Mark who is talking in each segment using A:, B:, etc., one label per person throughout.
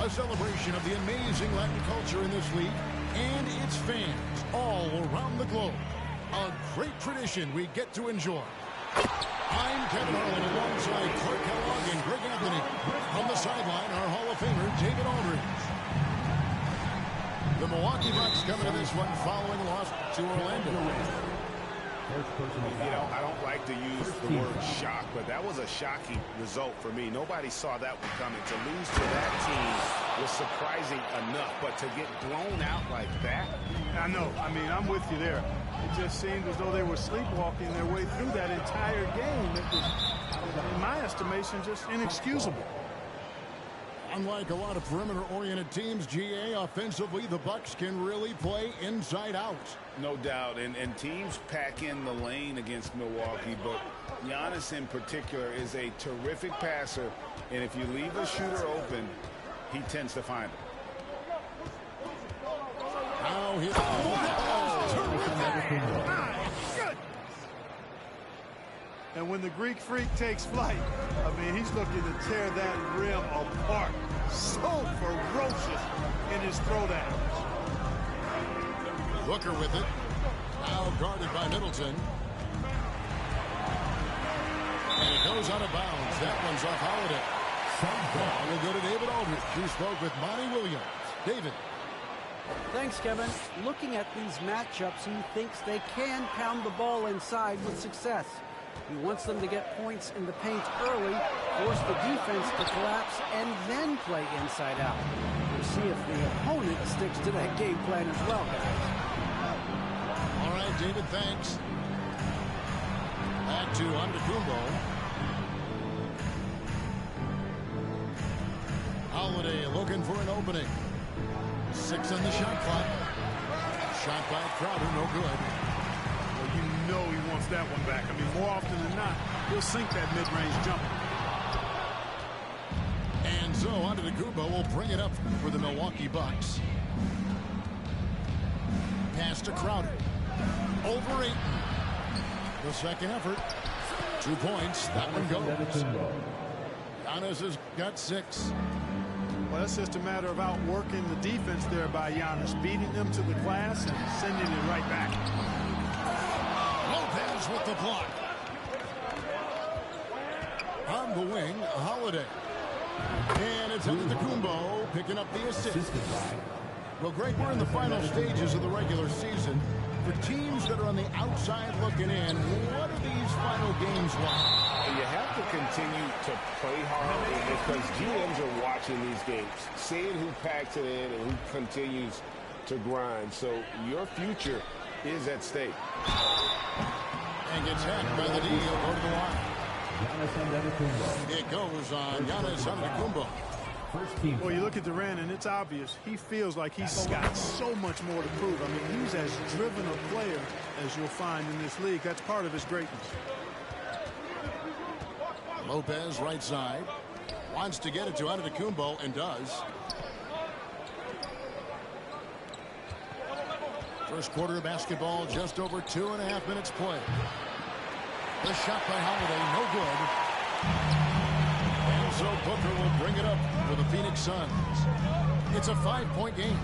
A: A celebration of the amazing Latin culture in this league and its fans all around the globe. A great tradition we get to enjoy. I'm Kevin Harlan alongside Clark Kellogg and Greg Anthony. On the sideline, our Hall of Famer, David Aldridge. The Milwaukee Bucks coming to this one following a loss to Orlando.
B: You know, I don't like to use the word shock, but that was a shocking result for me. Nobody saw that one coming. To lose to that team was surprising enough, but to get blown out like that?
C: I know. I mean, I'm with you there. It just seemed as though they were sleepwalking their way through that entire game. It was, in my estimation, just inexcusable.
A: Unlike a lot of perimeter-oriented teams, GA, offensively, the Bucks can really play inside out.
B: No doubt, and teams pack in the lane against Milwaukee, but Giannis in particular is a terrific passer, and if you leave a shooter open, he tends to find it.
A: Now he's
C: And when the Greek Freak takes flight, I mean, he's looking to tear that rim apart. So ferocious in his throwdown.
A: Booker with it. Now guarded by Middleton. And it goes out of bounds. That one's off Holiday. We'll go to David Aldridge, who spoke with Monty Williams. David.
D: Thanks, Kevin. Looking at these matchups, he thinks they can pound the ball inside with success. He wants them to get points in the paint early, force the defense to collapse, and then play inside out. We'll see if the opponent sticks to that game plan as well, guys.
A: All right, David, thanks. Back to Antetokounmpo. Holiday looking for an opening. 6 on the shot clock. Shot by Crowder, no good.
C: Well, you know he wants that one back. I mean, more often than not, he'll sink that mid-range jumper.
A: And so Antetokounmpo will bring it up for the Milwaukee Bucks. Pass to Crowder. Over 8. The second effort. 2 points. That one goes. Giannis has got 6.
C: Well, it's just a matter of outworking the defense there by Giannis, beating them to the glass and sending it right back.
A: Lopez with the block. On the wing, Holiday. And it's Antetokounmpo picking up the assist. Well, Greg, we're in the final stages of the regular season. For teams that are on the outside looking in, what are these final games like?
B: You have to continue to play hard because GMs are watching these games, seeing who packs it in and who continues to grind. So your future is at stake.
A: And gets hacked by the D. He'll go to the line. It goes on Giannis Antetokounmpo.
C: Well, you look at Durant, and it's obvious he feels like he's got so much more to prove. I mean, he's as driven a player as you'll find in this league. That's part of his greatness.
A: Lopez right side. Wants to get it to Antetokounmpo and does. First quarter of basketball, just over 2.5 minutes play. The shot by Holiday, no good. And so Booker will bring it up for the Phoenix Suns. It's a 5-point game.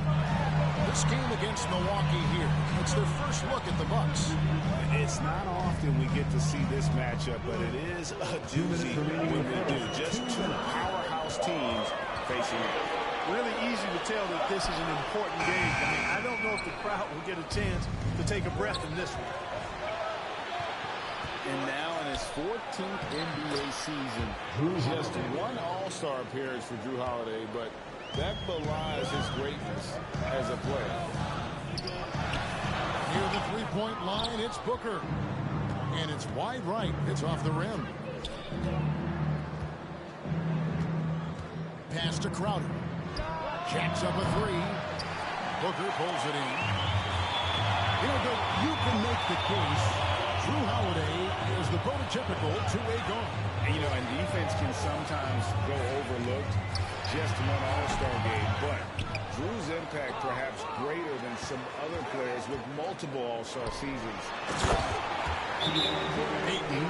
A: This game against Milwaukee here, it's their first look at the Bucks.
B: It's not often we get to see this matchup, but it is a doozy when we do. Just 2 powerhouse teams facing it.
C: Really easy to tell that this is an important game. I mean, I don't know if the crowd will get a chance to take a breath in this one.
B: And now in his 14th NBA season, just 1 All-Star appearance for Jrue Holiday, but that belies his greatness as a player.
A: Near the three-point line, it's Booker. And it's wide right. It's off the rim. Pass to Crowder. Jacks up a 3. Booker pulls it in. You know, you can make the case Jrue Holiday is the prototypical two-way guard.
B: And, you know, and defense can sometimes go overlooked. Just 1 All-Star game, but Jrue's impact perhaps greater than some other players with multiple All-Star seasons.
A: Ayton.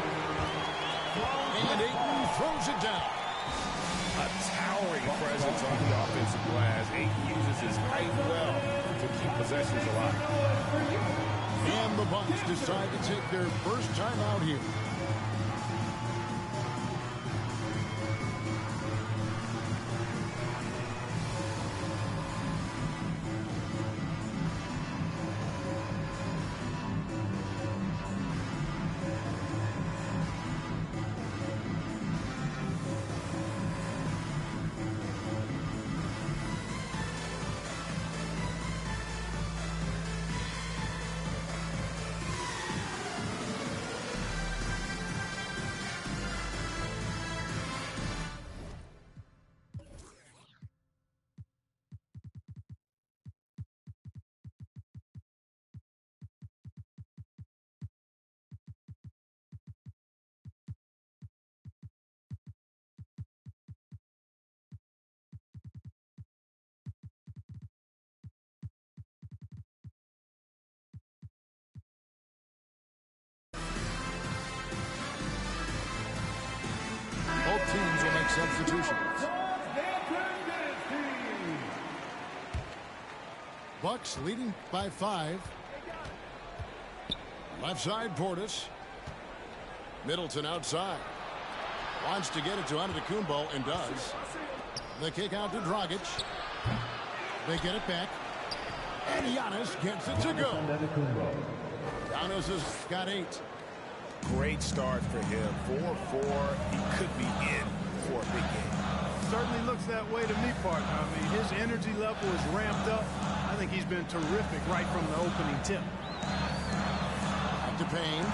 A: And Ayton throws it down.
B: A towering presence on the offensive glass. Ayton uses his height well to keep possessions alive.
A: And the Bucks decide to take their first time out here. Both teams will make substitutions. Bucks leading by 5. Left side, Portis. Middleton outside. Wants to get it to Antetokounmpo and does. The kick out to Dragic. They get it back. And Giannis gets it to go. Giannis has got 8.
B: Great start for him. 4-4. He could be in for a big game.
C: Certainly looks that way to me, partner. I mean, his energy level is ramped up. I think he's been terrific right from the opening tip.
A: Up to Payne.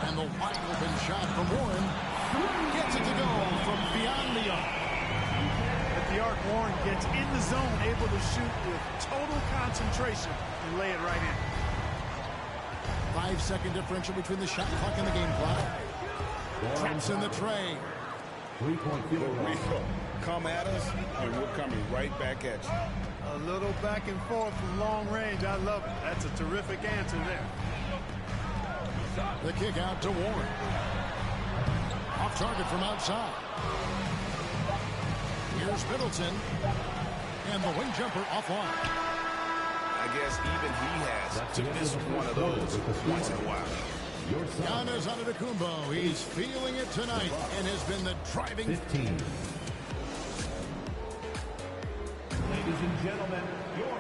A: And the wide open shot from Warren. Gets it to go from beyond the arc.
C: At the arc, Warren gets in the zone, able to shoot with total concentration and lay it right in.
A: 5-second differential between the shot clock and the game clock. Traps in the tray.
B: Come at us, and we're coming right back at you.
C: A little back and forth from long range. I love it. That's a terrific answer there.
A: The kick out to Warren. Off target from outside. Here's Middleton. And the wing jumper offline.
B: I guess even he has to miss one of those once in a while.
A: Giannis Antetokounmpo, he's feeling it tonight and has been the driving.
E: 15. Ladies and gentlemen, your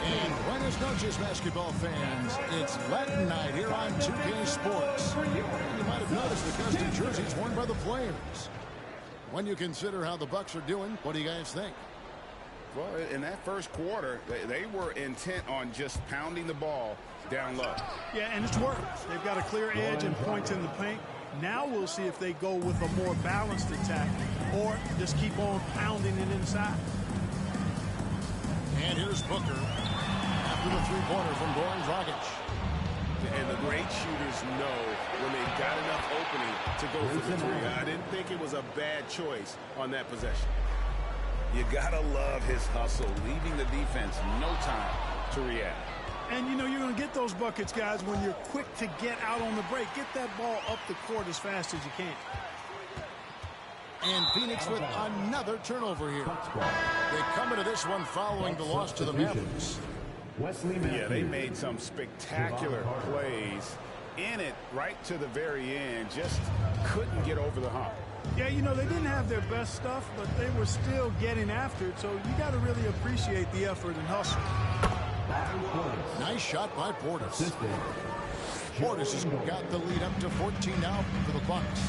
A: And buenas noches, basketball fans. It's Latin night here on 2K Sports. You might have noticed the custom jerseys worn by the players. When you consider how the Bucks are doing, what do you guys think?
B: Well, in that first quarter, they were intent on just pounding the ball down low.
C: Yeah, and it's worked. They've got a clear edge and points in the paint. Now we'll see if they go with a more balanced attack or just keep on pounding it inside.
A: And here's Booker after the three-pointer from Goran Dragic.
B: And the great shooters know when they've got enough opening to go for the three. I didn't think it was a bad choice on that possession. You gotta love his hustle, leaving the defense no time to react.
C: And, you know, you're going to get those buckets, guys, when you're quick to get out on the break. Get that ball up the court as fast as you can.
A: And Phoenix with another turnover here. They come into this one following the loss to the Mavericks.
B: Yeah, they made some spectacular plays in it right to the very end. Just couldn't get over the hump.
C: Yeah, you know, they didn't have their best stuff, but they were still getting after it. So you got to really appreciate the effort and hustle.
A: Nice shot by Portis. Portis has got the lead up to 14 now for the Bucks.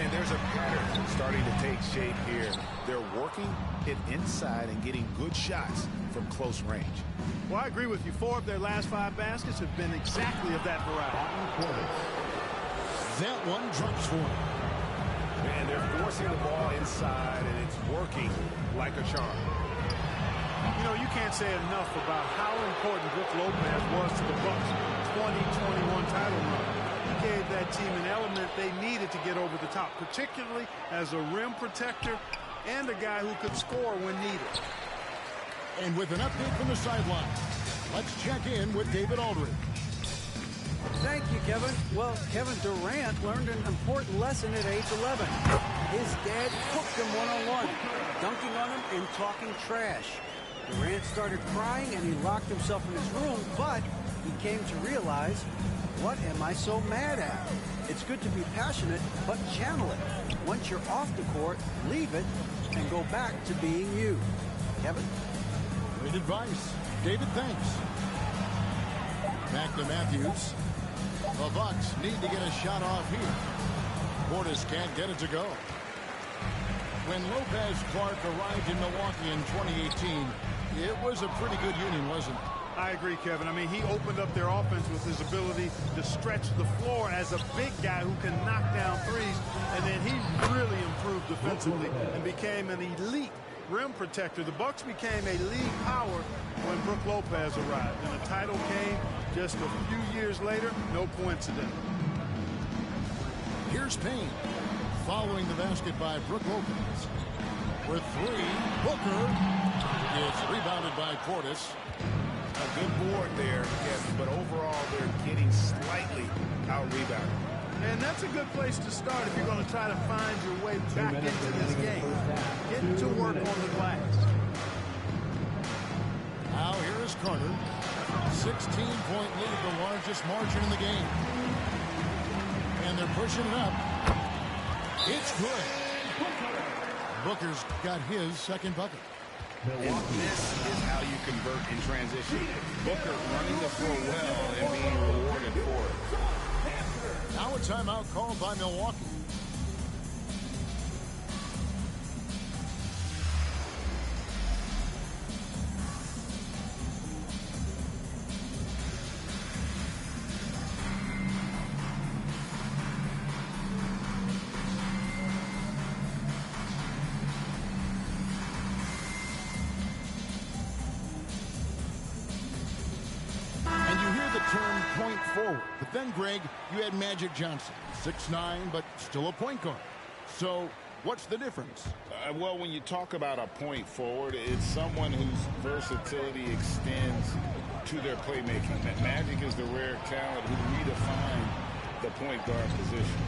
B: And there's a pattern starting to take shape here. They're working it inside and getting good shots from close range.
C: Well, I agree with you. 4 of their last 5 baskets have been exactly of that variety.
A: That one drops for him.
B: And they're forcing the ball inside, and it's working like a charm.
C: You know, you can't say enough about how important Brook Lopez was to the Bucks' 2021 title run. He gave that team an element they needed to get over the top, particularly as a rim protector and a guy who could score when needed.
A: And with an update from the sideline, let's check in with David Aldridge.
D: Thank you, Kevin. Well, Kevin Durant learned an important lesson at age 11. His dad cooked him one-on-one, dunking on him and talking trash. Durant started crying and he locked himself in his room, but he came to realize, what am I so mad at? It's good to be passionate, but channel it. Once you're off the court, leave it and go back to being you. Kevin?
A: Great advice. David, thanks. Back to Matthews. The Bucks need to get a shot off here. Portis can't get it to go. When Lopez Clark arrived in Milwaukee in 2018, it was a pretty good union, wasn't it?
C: I agree, Kevin. I mean, he opened up their offense with his ability to stretch the floor as a big guy who can knock down threes, and then he really improved defensively and became an elite rim protector. The Bucks became a league power when Brook Lopez arrived, and the title came just a few years later. No coincidence.
A: Here's Payne, following the basket by Brook Lopez. For three, Booker is rebounded by Portis.
B: A good board there, yes, but overall they're getting slightly out-rebounded.
C: And that's a good place to start if you're going to try to find your way back into this game. Get to work on the glass.
A: Now here is Carter. 16-point lead, the largest margin in the game. And they're pushing it up. It's good. Booker's got his second bucket.
F: And this is how you convert in transition. Booker running the floor well and being rewarded for it.
A: Now a timeout called by Milwaukee. Turn point forward. But then, Greg, you had Magic Johnson, 6'9", but still a point guard. So what's the difference?
F: Well, when you talk about a point forward, it's someone whose versatility extends to their playmaking. Magic is the rare talent who redefined the point guard position.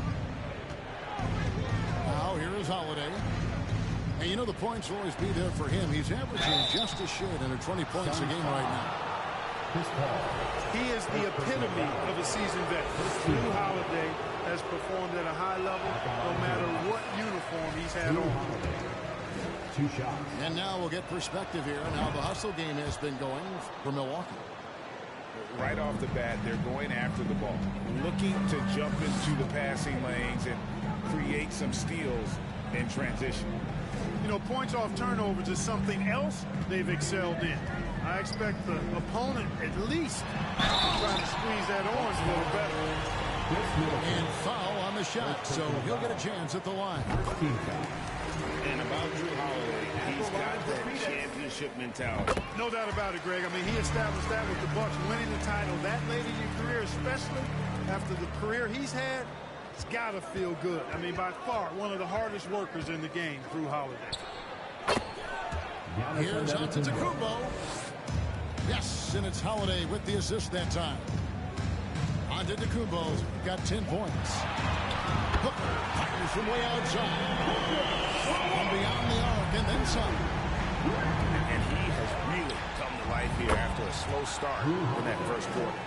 A: Now here is Holiday. And you know the points will always be there for him. He's averaging just a shade under 20 points a game right now.
C: He is the epitome of a seasoned veteran. Drew Holiday has performed at a high level no matter what uniform he's had on.
E: 2 shots.
A: And now we'll get perspective here on how the hustle game has been going for Milwaukee.
B: Right off the bat, they're going after the ball, looking to jump into the passing lanes and create some steals in transition.
C: You know, points off turnovers is something else they've excelled in. I expect the opponent at least to try to squeeze that orange a little better.
A: And foul on the shot, so he'll get a chance at the line.
F: And about Drew Holiday, he's got that championship mentality.
C: No doubt about it, Greg. I mean, he established that with the Bucks winning the title that late in your career, especially after the career he's had. It's got to feel good. I mean, by far, one of the hardest workers in the game, Drew Holiday.
A: Here's Antetokounmpo. Yes, and it's Holiday with the assist that time. Antetokounmpo's got 10 points. Booker fires from way outside. From beyond the arc and then some.
F: And he has really come to life here after a slow start in that first quarter.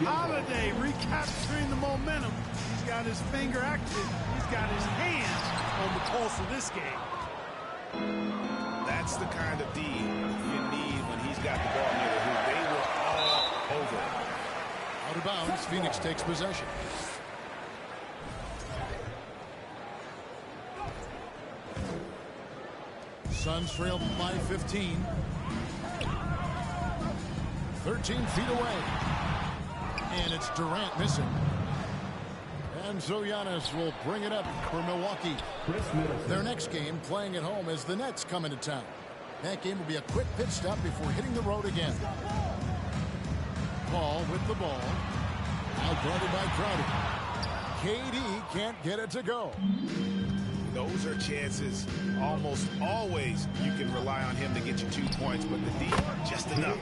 C: Holiday recapturing the momentum. He's got his finger active. He's got his hands on the pulse of this game.
F: That's the kind of D you need when he's got the ball near the hoop. They were all over it.
A: Out of bounds, Phoenix takes possession. Suns trail by 15. 13 feet away. And it's Durant missing. And so Giannis will bring it up for Milwaukee. Their next game playing at home as the Nets come into town. That game will be a quick pit stop before hitting the road again. Paul with the ball. Out guarded by Crowder. KD can't get it to go.
B: Those are chances almost always you can rely on him to get you 2 points, but the D just enough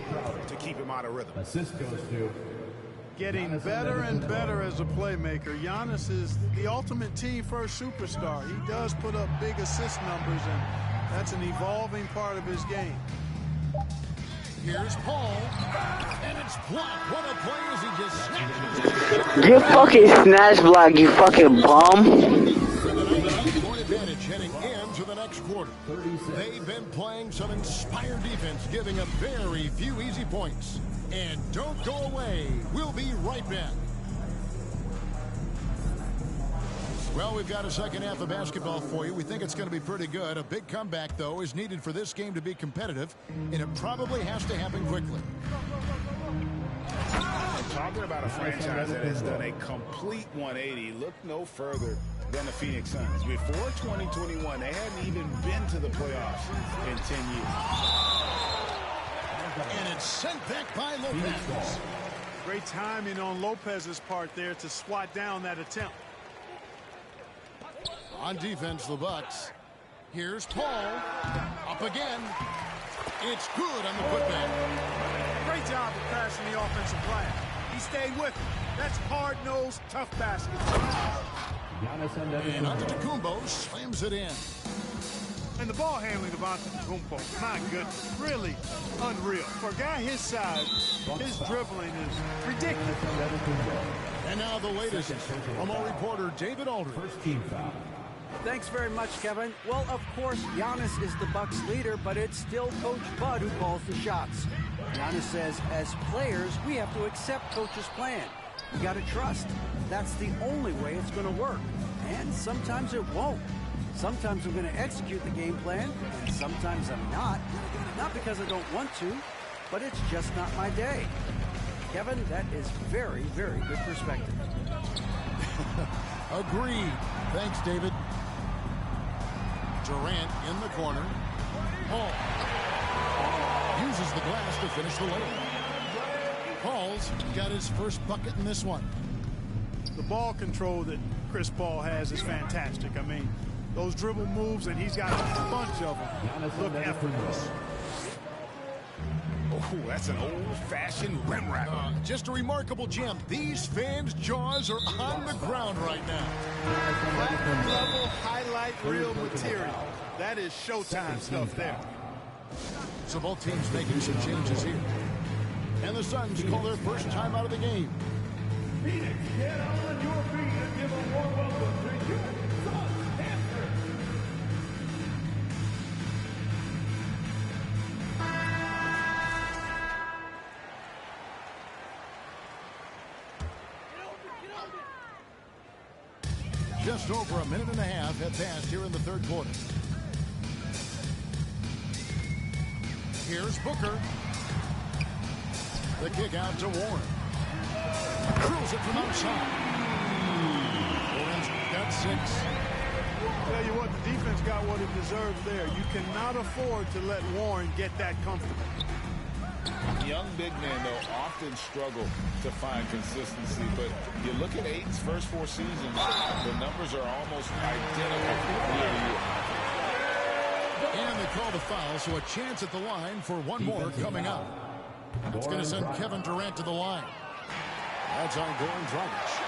B: to keep him out of rhythm.
E: Assist goes to
C: Getting better and better as a playmaker. Giannis is the ultimate team-first superstar. He does put up big assist numbers, and that's an evolving part of his game.
A: Here's Paul, and it's blocked. What a play as he just snatches.
G: You fucking snatch block, you fucking bum.
A: Point advantage heading into the next quarter. They've been playing some inspired defense, giving up very few easy points. And don't go away. We'll be right back. Well, we've got a second half of basketball for you. We think it's going to be pretty good. A big comeback, though, is needed for this game to be competitive, and it probably has to happen quickly.
F: Talking about a franchise that has done a complete 180, look no further than the Phoenix Suns. Before 2021, they hadn't even been to the playoffs in 10 years.
A: And it's sent back by Lopez.
C: Great timing on Lopez's part there to swat down that attempt.
A: On defense, the Bucks. Here's Paul. Up again. It's good on the putback.
C: Great job of passing the offensive plan. He stayed with it. That's hard-nosed, tough basketball.
A: And Antetokounmpo slams it in.
C: And the ball handling of Antetokounmpo, my goodness, really unreal. For a guy his size, his dribbling is ridiculous.
A: And now the latest from our reporter, David Aldridge.
E: First team foul.
D: Thanks very much, Kevin. Well, of course, Giannis is the Bucks leader, but it's still Coach Bud who calls the shots. Giannis says, as players, we have to accept Coach's plan. We got to trust. That's the only way it's going to work. And sometimes it won't. Sometimes I'm going to execute the game plan, and sometimes I'm not. Not because I don't want to, but it's just not my day. Kevin, that is very, very good perspective.
A: Agreed. Thanks, David. Durant in the corner. Paul uses the glass to finish the layup. Paul's got his first bucket in this one.
C: The ball control that Chris Paul has is fantastic. I mean, those dribble moves, and he's got a bunch of them. Look effortless.
F: Oh, that's an old-fashioned rim wrapper.
A: Just a remarkable gem. These fans' jaws are on the ground right now.
C: Level highlight reel material. That is showtime stuff there.
A: So both teams making some changes here. And the Suns call their first time out of the game.
E: Phoenix, get on your feet and give a warm welcome to your Suns answer.
A: Just over a minute and a half have passed here in the third quarter. Here's Booker. The kick out to Warren. Drills it from outside. Warren's got 6.
C: Tell you what, the defense got what it deserves there. You cannot afford to let Warren get that comfortable.
F: Young big men, though, often struggle to find consistency, but you look at Ayton's first 4 seasons, the numbers are almost identical year to year.
A: And they call the foul, so a chance at the line for one more coming up. It's going to send Kevin Durant to the line. That's on Goran Dragic.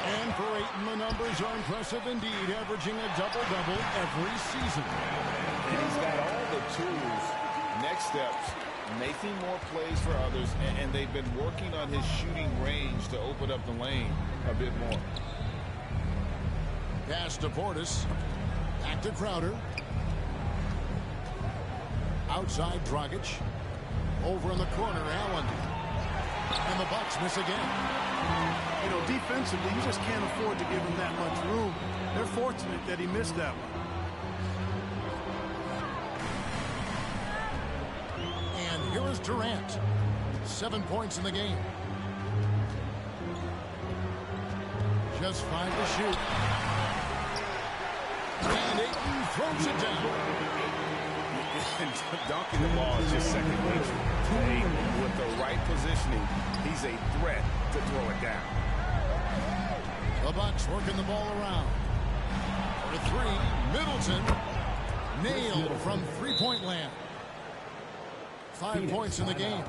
A: And for Ayton, the numbers are impressive indeed, averaging a double-double every season.
F: And he's got all the tools, next steps, making more plays for others, and they've been working on his shooting range to open up the lane a bit more.
A: Pass to Portis. Back to Crowder. Outside Dragic. Over in the corner, Allen. And the Bucks miss again.
C: You know, defensively, you just can't afford to give him that much room. They're fortunate that he missed that one.
A: And here is Durant. 7 points in the game. Just 5 to shoot. And Ayton throws it down.
F: Dunking the ball is just second nature. Ayton, with the right positioning, he's a threat to throw it down.
A: The Bucks working the ball around. For 3, Middleton. Nailed from three-point land. 5 points in the game.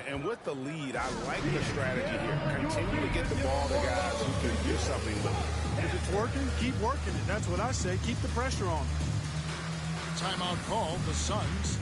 F: And with the lead, I like the strategy here. Continue to get the ball to guys who can do something with it.
C: If it's working, keep working it. That's what I say. Keep the pressure on.
A: Timeout called, the Suns.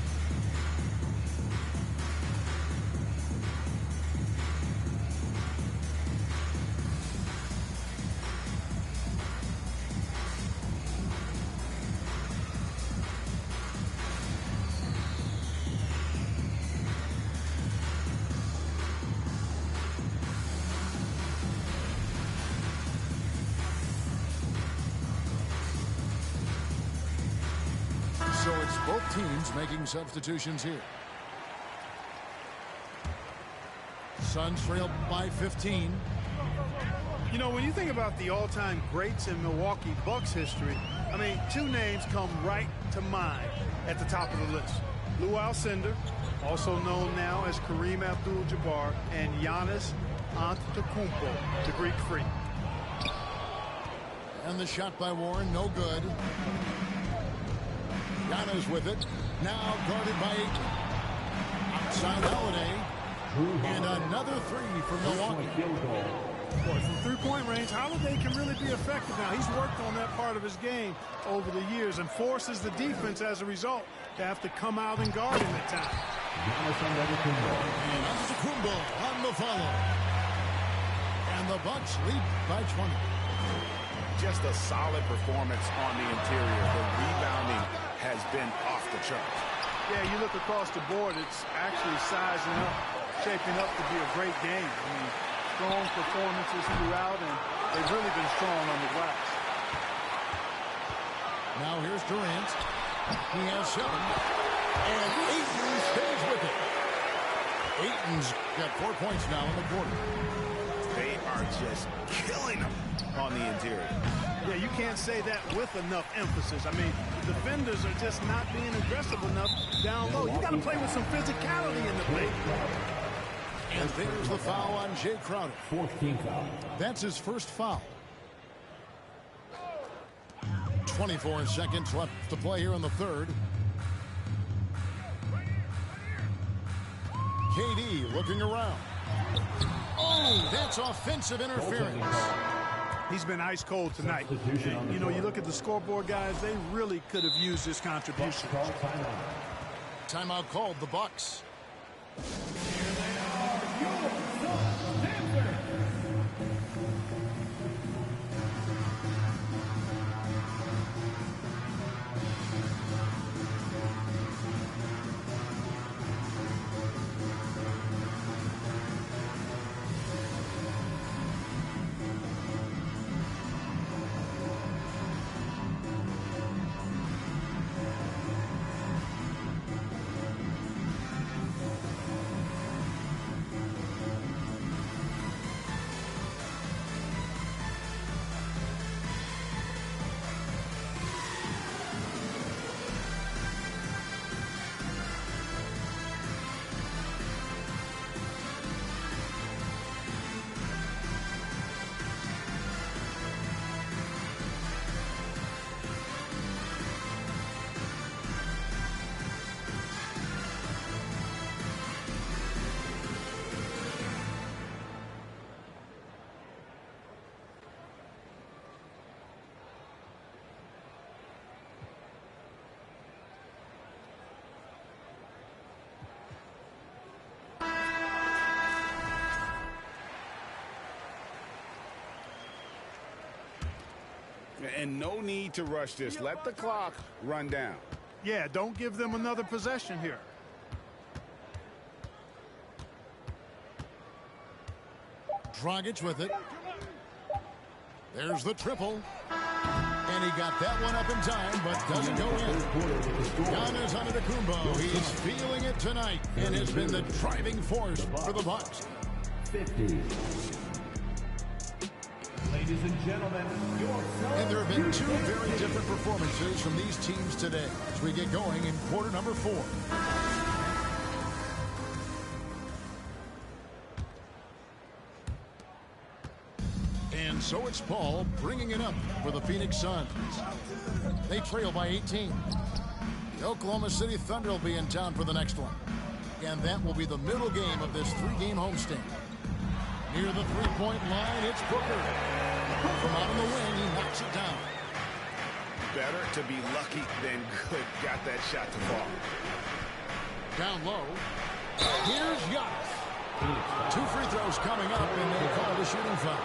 A: So it's both teams making substitutions here. Suns trail by 15.
C: You know, when you think about the all-time greats in Milwaukee Bucks history, I mean, two names come right to mind at the top of the list. Lou Alcindor, also known now as Kareem Abdul-Jabbar, and Giannis Antetokounmpo, the Greek Freak.
A: And the shot by Warren, no good. Giannis with it. Now guarded by Ayton. Outside Holiday. And another three for Milwaukee.
C: Boy, from three-point range, Holiday can really be effective now. He's worked on that part of his game over the years and forces the defense as a result to have to come out and guard him at times.
A: And Antetokounmpo on the follow. And the Bucks lead by 20.
F: Just a solid performance on the interior. The rebounding has been off the charts.
C: Yeah, you look across the board, it's actually sizing up, shaping up to be a great game. I mean, strong performances throughout, and they've really been strong on the glass.
A: Now here's Durant. He has 7. And Ayton stays with it. Ayton's got 4 points now in the quarter.
F: They are just killing them on the interior.
C: Yeah, you can't say that with enough emphasis. I mean, the defenders are just not being aggressive enough down low. You got to play with some physicality in the paint.
A: And there's the foul on Jay Crowder. 14 foul. That's his first foul. 24 seconds left to play here in the third. KD looking around. Oh, that's offensive interference.
C: He's been ice cold tonight. And, you know, you look at the scoreboard, guys, they really could have used this contribution.
A: Timeout called, the Bucks.
F: And no need to rush this. Let the clock run down.
C: Yeah, don't give them another possession here.
A: Dragic with it. There's the triple. And he got that one up in time, but doesn't go in. Giannis Antetokounmpo, he's feeling it tonight and has been the driving force for the Bucks.
E: 50. Ladies and gentlemen,
A: and there have been two very different performances from these teams today as we get going in quarter number 4. And so it's Paul bringing it up for the Phoenix Suns. They trail by 18. The Oklahoma City Thunder will be in town for the next one. And that will be the middle game of this three-game homestand. Near the three-point line, it's Booker. From out on the wing, he knocks it down.
B: Better to be lucky than good. Got that shot to fall.
A: Down low. Here's Giannis. 2 free throws coming up, and they call the shooting foul.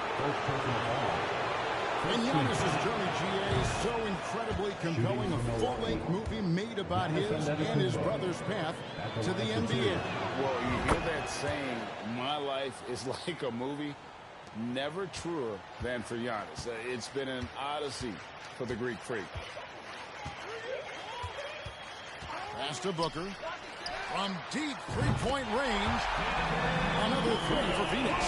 A: And Giannis' journey, GA, is so incredibly compelling. A full-length movie made about his and his brother's path to the NBA.
F: Well, you hear that saying, my life is like a movie. Never truer than for Giannis. It's been an odyssey for the Greek freak.
A: Pass to Booker. From deep three-point range. Another three for Phoenix.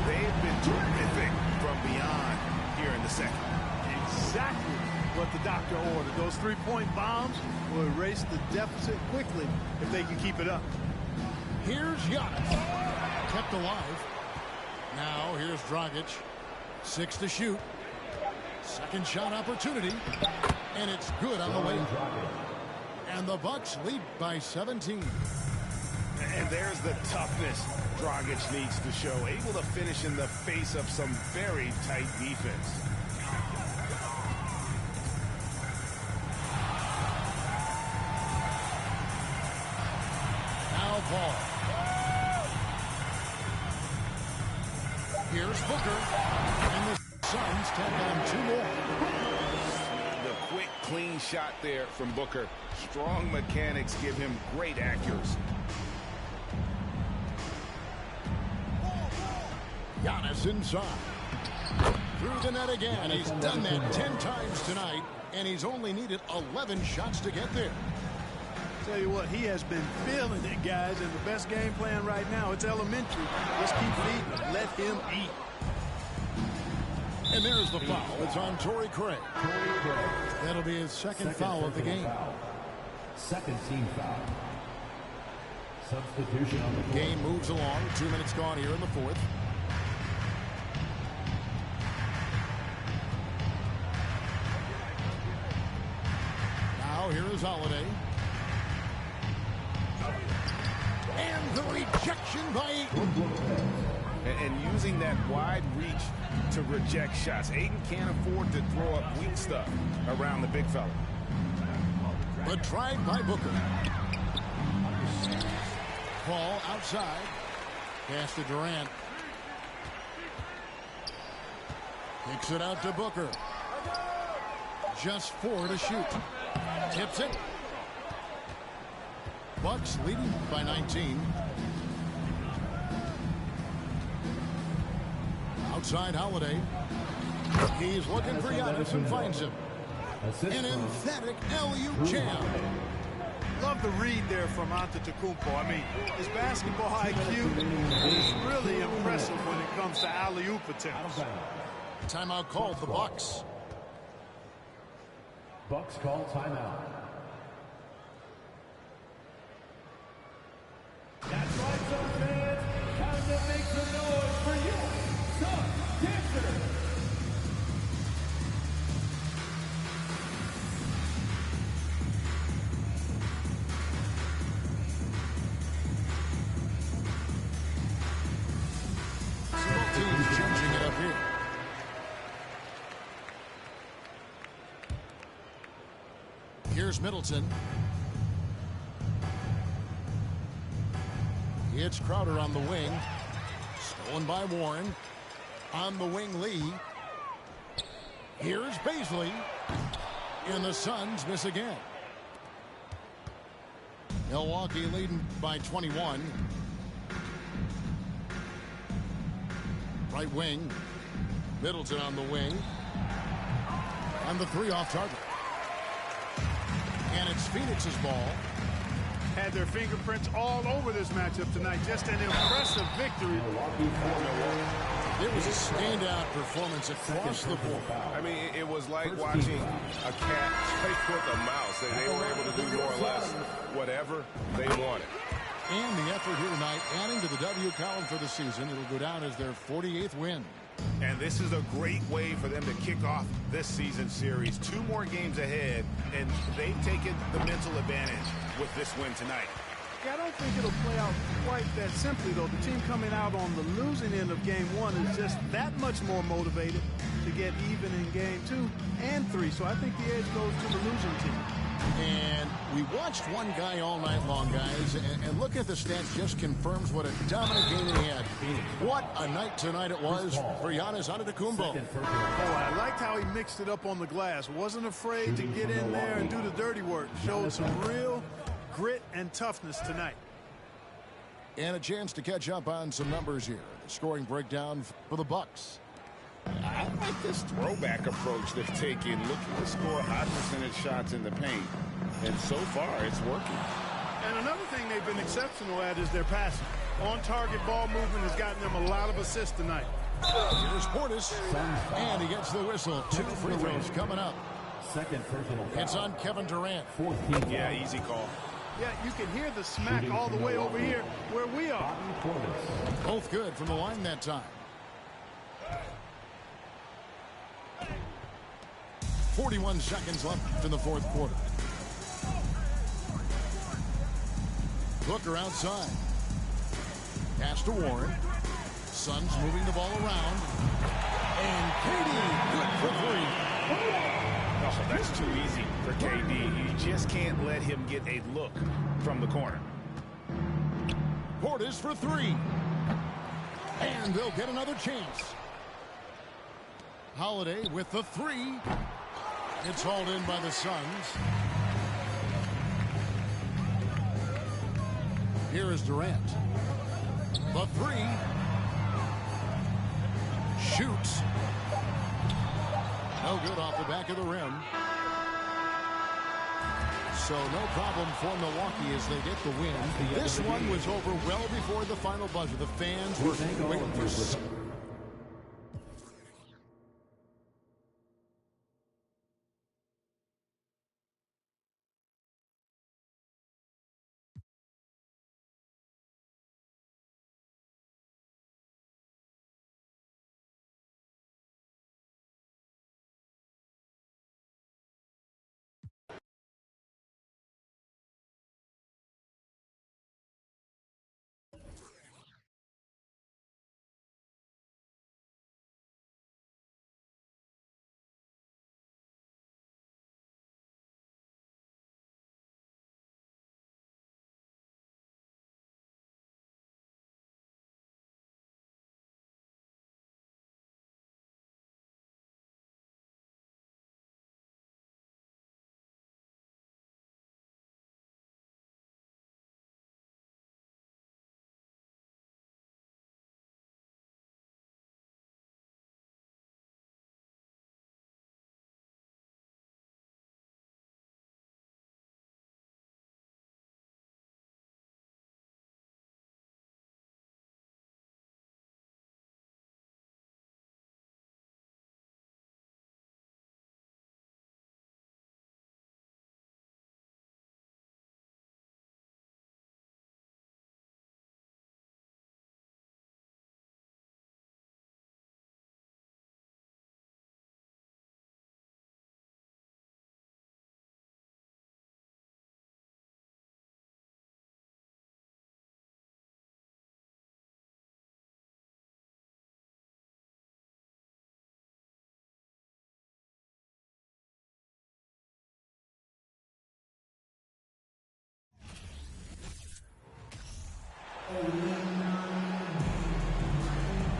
B: They've been terrific from beyond here in the second.
C: Exactly what the doctor ordered. Those three-point bombs will erase the deficit quickly if they can keep it up.
A: Here's Giannis. Kept alive. Now here's Dragic. 6 to shoot. Second shot opportunity. And it's good on the way. And the Bucks lead by 17.
B: And there's the toughness Dragic needs to show. Able to finish in the face of some very tight defense.
A: Now Paul. Here's Booker. And the Suns tack on 2 more.
B: The quick, clean shot there from Booker. Strong mechanics give him great accuracy.
A: Giannis inside. Through the net again. He's done that 10 times tonight, and he's only needed 11 shots to get there.
C: Tell you what, he has been feeling it, guys, and the best game plan right now, it's elementary. Just keep feeding him. Let him eat.
A: And there's the foul. It's on Torrey Craig. That'll be his second foul of the game.
E: Second team foul. Substitution on the floor.
A: Game moves along. 2 minutes gone here in the fourth. Now here is Holiday. And the rejection by Ayton.
B: And using that wide reach to reject shots. Ayton can't afford to throw up weak stuff around the big fella.
A: But tried by Booker. Paul outside. Pass to Durant. Kicks it out to Booker. Just 4 to shoot. Tips it. Bucks leading by 19. Outside Holiday. He's looking for Giannis and finds him. An emphatic alley-oop jam.
C: Love the read there from Antetokounmpo. I mean, his basketball IQ is really impressive when it comes to alley-oop attempts.
A: Timeout called the Bucks.
E: Bucks call timeout. That's right, Suns fans. Time to make some noise for you, Suns Dancers.
A: Both teams changing it up here. Here's Middleton. It's Crowder on the wing. Stolen by Warren. On the wing, Lee. Here's Baisley. And the Suns miss again. Milwaukee leading by 21. Right wing. Middleton on the wing. And the 3 off target. And it's Phoenix's ball.
C: Had their fingerprints all over this matchup tonight. Just an impressive victory.
A: It was a standout performance across the board.
B: I mean, it was like watching a cat play with a mouse. They were able to do more or less whatever they wanted.
A: And the effort here tonight, adding to the W column for the season. It'll go down as their 48th win.
B: And this is a great way for them to kick off this season series. 2 more games ahead, and they've taken the mental advantage with this win tonight.
C: Yeah, I don't think it'll play out quite that simply, though. The team coming out on the losing end of game 1 is just that much more motivated to get even in game 2 and 3. So I think the edge goes to the losing team.
A: And we watched one guy all night long, guys, and look at the stats just confirms what a dominant game he had. What a night tonight it was for Giannis Antetokounmpo.
C: Oh, I liked how he mixed it up on the glass. Wasn't afraid to get in there and do the dirty work. Showed some real grit and toughness tonight.
A: And a chance to catch up on some numbers here. The scoring breakdown for the Bucks.
F: I like this throwback approach they're taking, looking to score high percentage shots in the paint. And so far, it's working.
C: And another thing they've been exceptional at is their passing. On-target ball movement has gotten them a lot of assists tonight.
A: Here's Portis, and he gets the whistle. 2 free throws coming up.
E: Second personal foul.
A: It's on Kevin Durant.
F: Yeah, easy call.
C: Yeah, you can hear the smack all the way over here where we are.
A: Both good from the line that time. 41 seconds left in the fourth quarter. Booker outside. Pass to Warren. Suns moving the ball around. And KD, good for 3.
F: Oh, that's too easy for KD. You just can't let him get a look from the corner.
A: Portis for 3. And they'll get another chance. Holiday with the 3. It's hauled in by the Suns. Here is Durant. The 3. Shoots. No good off the back of the rim. So no problem for Milwaukee as they get the win. This one was over well before the final buzzer. The fans were waiting for...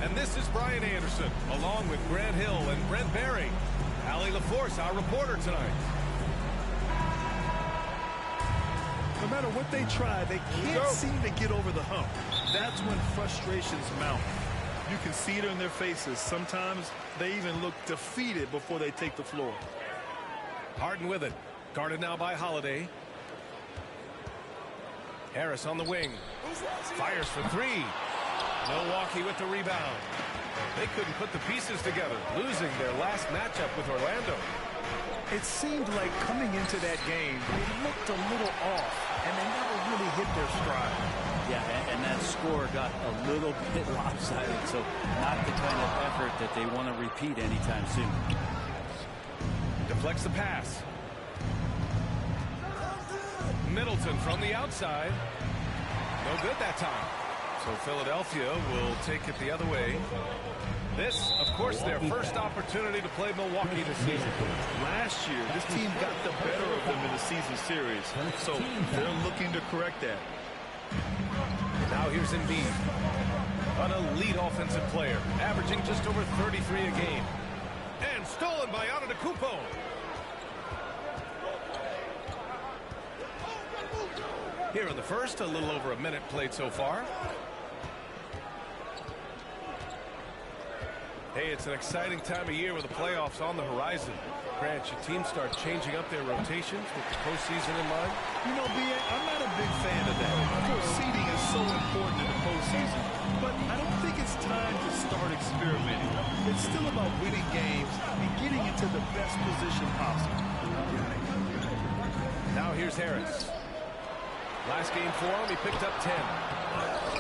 H: And this is Brian Anderson, along with Grant Hill and Brent Barry. Allie LaForce, our reporter tonight.
I: No matter what they try, they can't seem to get over the hump. That's when frustrations mount. You can see it in their faces. Sometimes they even look defeated before they take the floor.
H: Harden with it. Guarded now by Holiday. Harris on the wing. Fires for 3. Milwaukee with the rebound. They couldn't put the pieces together, losing their last matchup with Orlando.
I: It seemed like coming into that game, they looked a little off, and they never really hit their stride.
J: Yeah, and that score got a little bit lopsided, so not the kind of effort that they want to repeat anytime soon.
H: Deflects the pass. Middleton from the outside. No good that time. So Philadelphia will take it the other way. This, of course, their first opportunity to play Milwaukee this season.
I: Last year, this team got the better of them in the season series, so they're looking to correct that.
H: Now here's Embiid, an elite offensive player, averaging just over 33 a game. And stolen by Antetokounmpo. Here in the first, a little over a minute played so far. Hey, it's an exciting time of year with the playoffs on the horizon. Grant, your team start changing up their rotations with the postseason in mind?
I: You know, B.A., I'm not a big fan of that. Of course, seeding is so important in the postseason, but I don't think it's time to start experimenting. It's still about winning games and getting into the best position possible.
H: Now here's Harris. Last game for him, he picked up 10.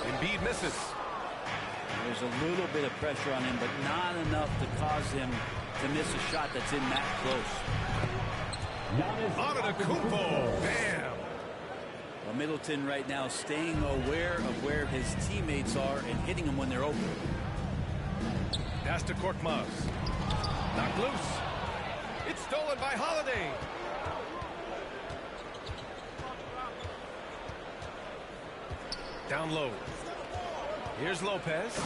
H: Embiid misses.
J: There's a little bit of pressure on him, but not enough to cause him to miss a shot that's in that close.
H: Antetokounmpo, bam!
J: Well, Middleton right now staying aware of where his teammates are and hitting them when they're open.
H: Pass to Korkmaz. Knocked loose. It's stolen by Holiday. Down low. Here's Lopez.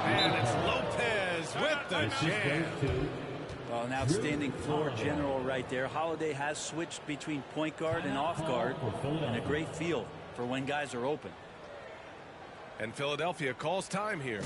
H: And it's Lopez with the jam.
J: Well, an outstanding floor general right there. Holiday has switched between point guard and off guard, and a great feel for when guys are open.
H: And Philadelphia calls time here.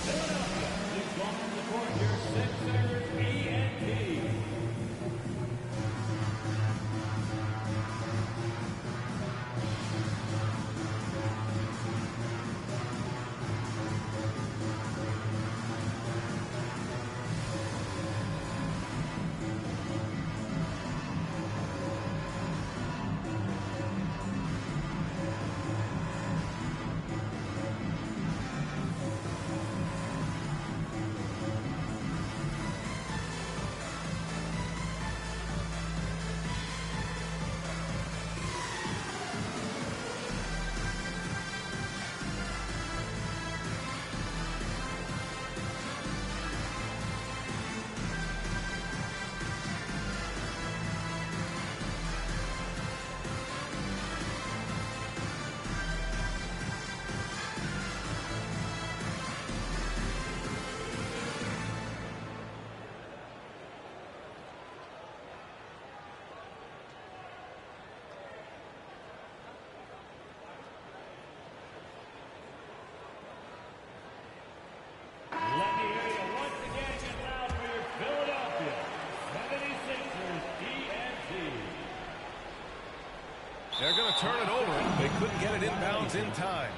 H: They're going to turn it over. They couldn't get it inbounds in time.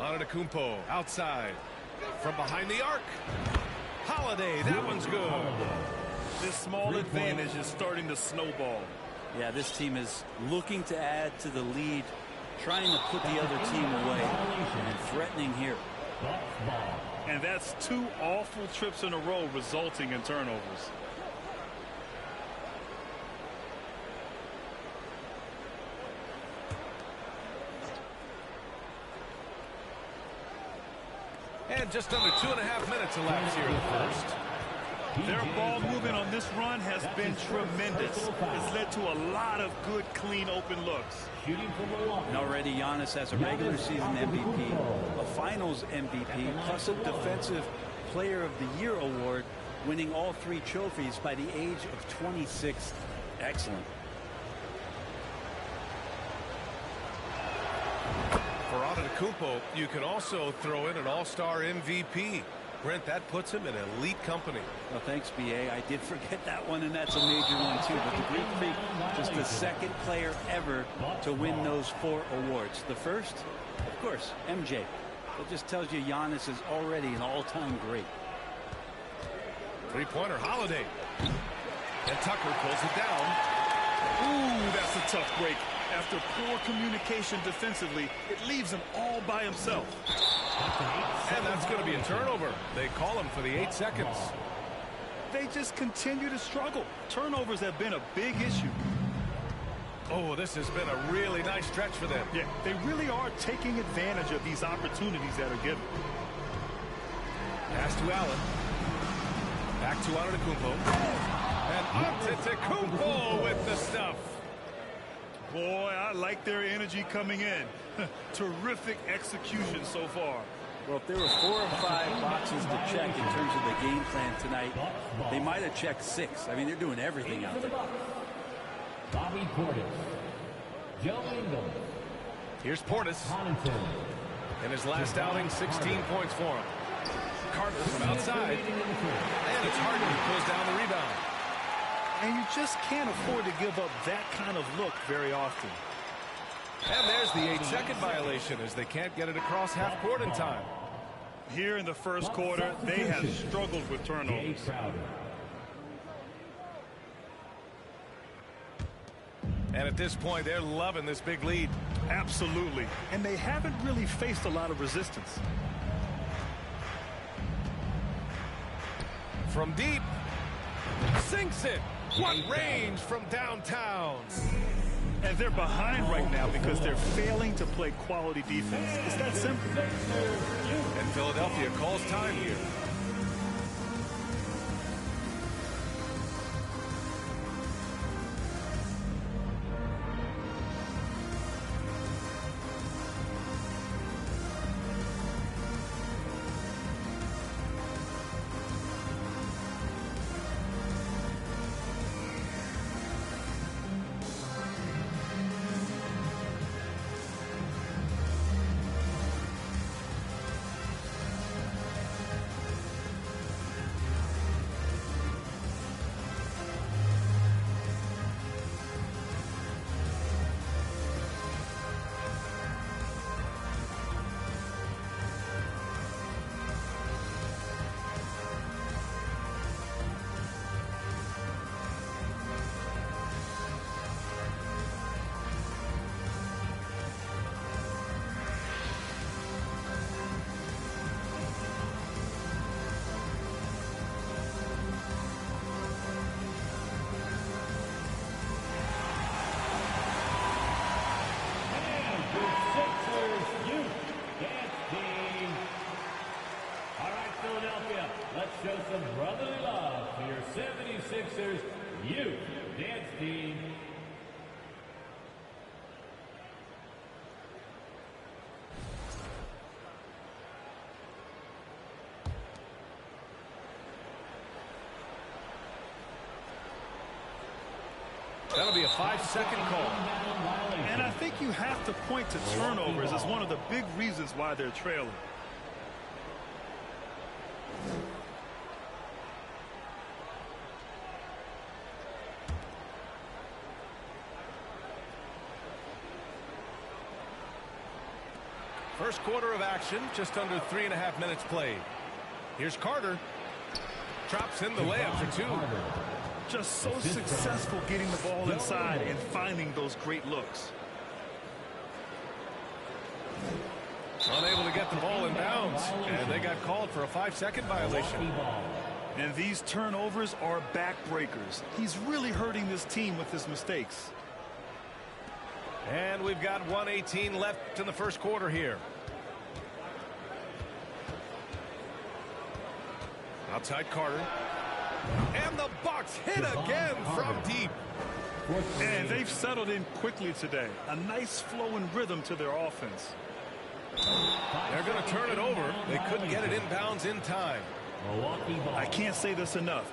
H: Antetokounmpo outside from behind the arc. Holiday, that one's good.
I: This small advantage is starting to snowball.
J: Yeah, this team is looking to add to the lead, trying to put the other team away, and threatening here.
I: And that's 2 awful trips in a row resulting in turnovers.
H: And just under 2.5 minutes elapsed here in the first.
I: Their ball movement on this run has been tremendous. It's led to a lot of good, clean, open looks.
J: And already Giannis has a regular season MVP, a finals MVP, plus a defensive player of the year award, winning all 3 trophies by the age of 26. Excellent.
H: For Antetokounmpo, you can also throw in an all-star MVP. Brent, that puts him in elite company.
J: Well, thanks, B.A. I did forget that one, and that's a major one, too. But the Greek Freak, just the second player ever to win those 4 awards. The first, of course, MJ. That just tells you Giannis is already an all-time great.
H: Three-pointer, Holiday. And Tucker pulls it down.
I: Ooh, that's a tough break. After poor communication defensively, it leaves him all by himself.
H: And that's going to be a turnover. They call him for the 8 seconds.
I: they just continue to struggle. Turnovers have been a big issue.
H: Oh, this has been a really nice stretch for them.
I: Yeah, they really are taking advantage of these opportunities that are given.
H: Pass to Allen. Back to Antetokounmpo. And Antetokounmpo with the stuff.
I: Boy, I like their energy coming in. Terrific execution so far.
J: Well, if there were 4 or 5 boxes to check in terms of the game plan tonight, they might have checked 6. I mean, they're doing everything out there.
E: Bobby Portis. Joe Ingles.
H: Here's Portis. In his last outing, 16 points for him. Carter from outside. And it's Harden who pulls down the rebound.
I: And you just can't afford to give up that kind of look very often.
H: And there's the 8-second violation as they can't get it across half court in time.
I: Here in the first quarter, they have struggled with turnovers.
H: And at this point, they're loving this big lead.
I: Absolutely. And they haven't really faced a lot of resistance.
H: From deep. Sinks it. What range from downtown.
I: And they're behind right now because they're failing to play quality defense. It's that simple.
H: And Philadelphia calls time here.
E: Show some brotherly love to your 76ers youth dance team.
H: That'll be a 5-second call.
I: And I think you have to point to turnovers as one of the big reasons why they're trailing.
H: First quarter of action, just under 3.5 minutes played. Here's Carter. Drops in the layup for 2.
I: Just so successful getting the ball inside and finding those great looks.
H: Unable to get the ball in bounds, and they got called for a 5-second violation.
I: And these turnovers are backbreakers. He's really hurting this team with his mistakes.
H: And we've got 1:18 left in the first quarter here. Outside Carter. And the Bucks hit again from deep.
I: And they've settled in quickly today. A nice flow and rhythm to their offense.
H: They're going to turn it over. They couldn't get it inbounds in time.
I: I can't say this enough.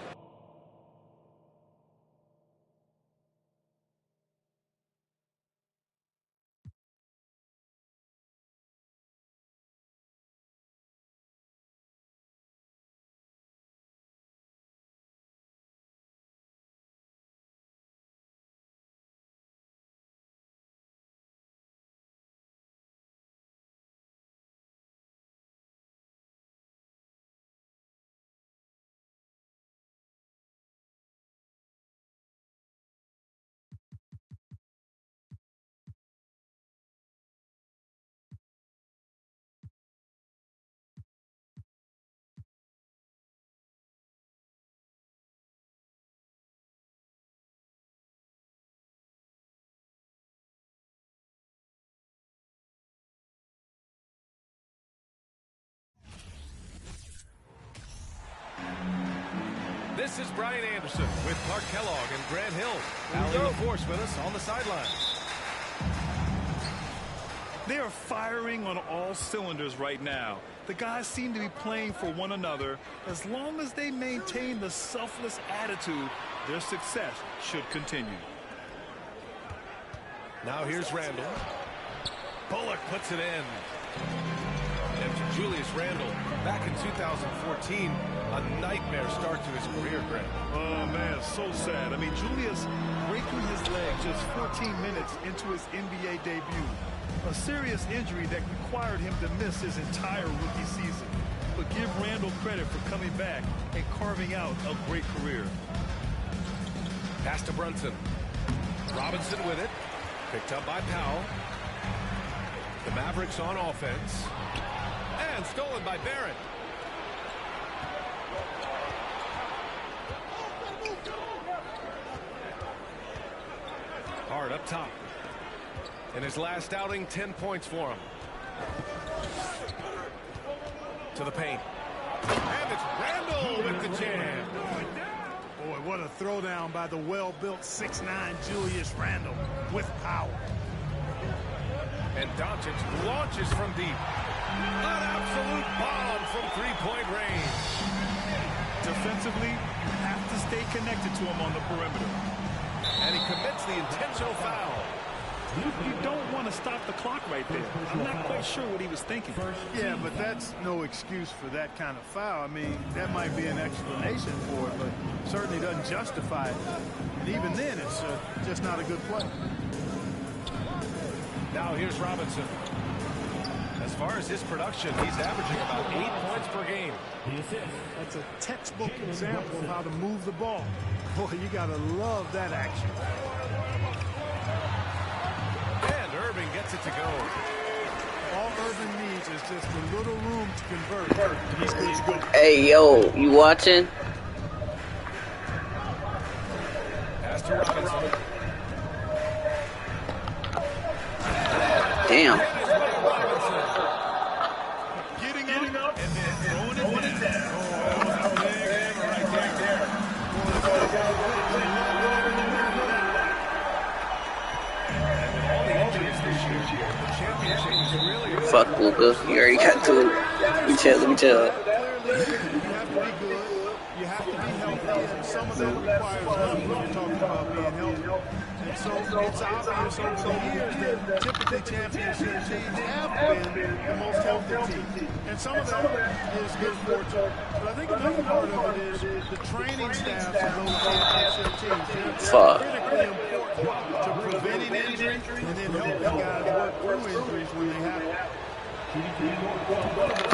H: This is Brian Anderson with Clark Kellogg and Grant Hill. Allie LaForce with us on the sideline.
I: They are firing on all cylinders right now. The guys seem to be playing for one another. As long as they maintain the selfless attitude, their success should continue.
H: Now here's Randall. Bullock puts it in. And Julius Randle, back in 2014, a nightmare start to his career, Grant.
I: Oh, man, so sad. I mean, Julius breaking his leg just 14 minutes into his NBA debut. A serious injury that required him to miss his entire rookie season. But give Randle credit for coming back and carving out a great career.
H: Pass to Brunson. Robinson with it. Picked up by Powell. The Mavericks on offense. And stolen by Barrett. Hard up top. In his last outing, 10 points for him. To the paint. And it's Randle with the jam.
C: Boy, what a throwdown by the well-built 6'9" Julius Randle with power.
H: And Doncic launches from deep. An absolute bomb from three-point range.
I: Defensively, you have to stay connected to him on the perimeter.
H: And he commits the intentional foul.
I: You don't want to stop the clock right there. I'm not quite sure what he was thinking.
C: Yeah, but that's no excuse for that kind of foul. I mean, that might be an explanation for it, but certainly doesn't justify it. And even then, it's just not a good play.
H: Now here's Robinson. As far as his production, he's averaging about 8 points per game.
C: That's a textbook example of how to move the ball. Boy, you got to love that action.
H: And Irving gets it to go.
C: All Irving needs is just a little room to convert. He's good.
G: Hey, yo, you watching?
H: Pass to Robinson.
G: Damn.
I: Getting up and then throwing it down. Oh, that was a big hammer right there.
H: All the injuries this year, the championship is really...
G: Fuck Luka. You already got to it. Let me chill.
C: You have to be good. You have to be healthy. And some of that requires health when you're talking about being healthy. And so it's obvious over the years that typically championship teams have been the most healthy team. And some of that is good fortune. But I think another part of it is the training staffs of those championship teams. They're critically important to preventing injury and then helping guys work through injuries when they happen.
I: One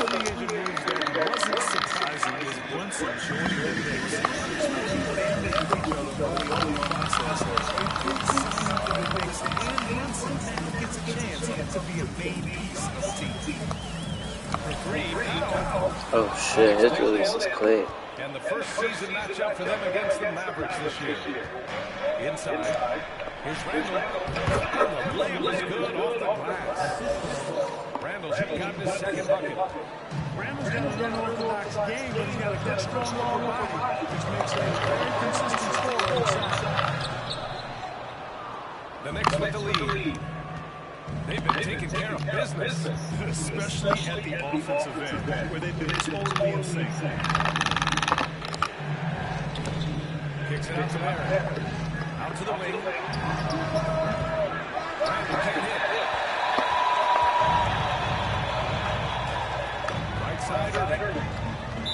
I: of the injuries that wasn't surprising is Brunson showing that he was gets a chance to be a main piece of the team.
G: Oh shit, his release is quick.
H: And the first season matchup for them against the Mavericks this year. Inside. Here's Randle. And the lay was good off the glass. Randle's got his second bucket.
C: Randle's got an unorthodox game, but he's got a good, strong lower body, which makes him a very consistent scorer inside.
H: The Knicks with the lead. They've been taking care of business.
I: Especially at the offensive end, where they've been totally insane.
H: Kicks it out to Barrett. Out to the wing. Randle can't hit. Right side Irving.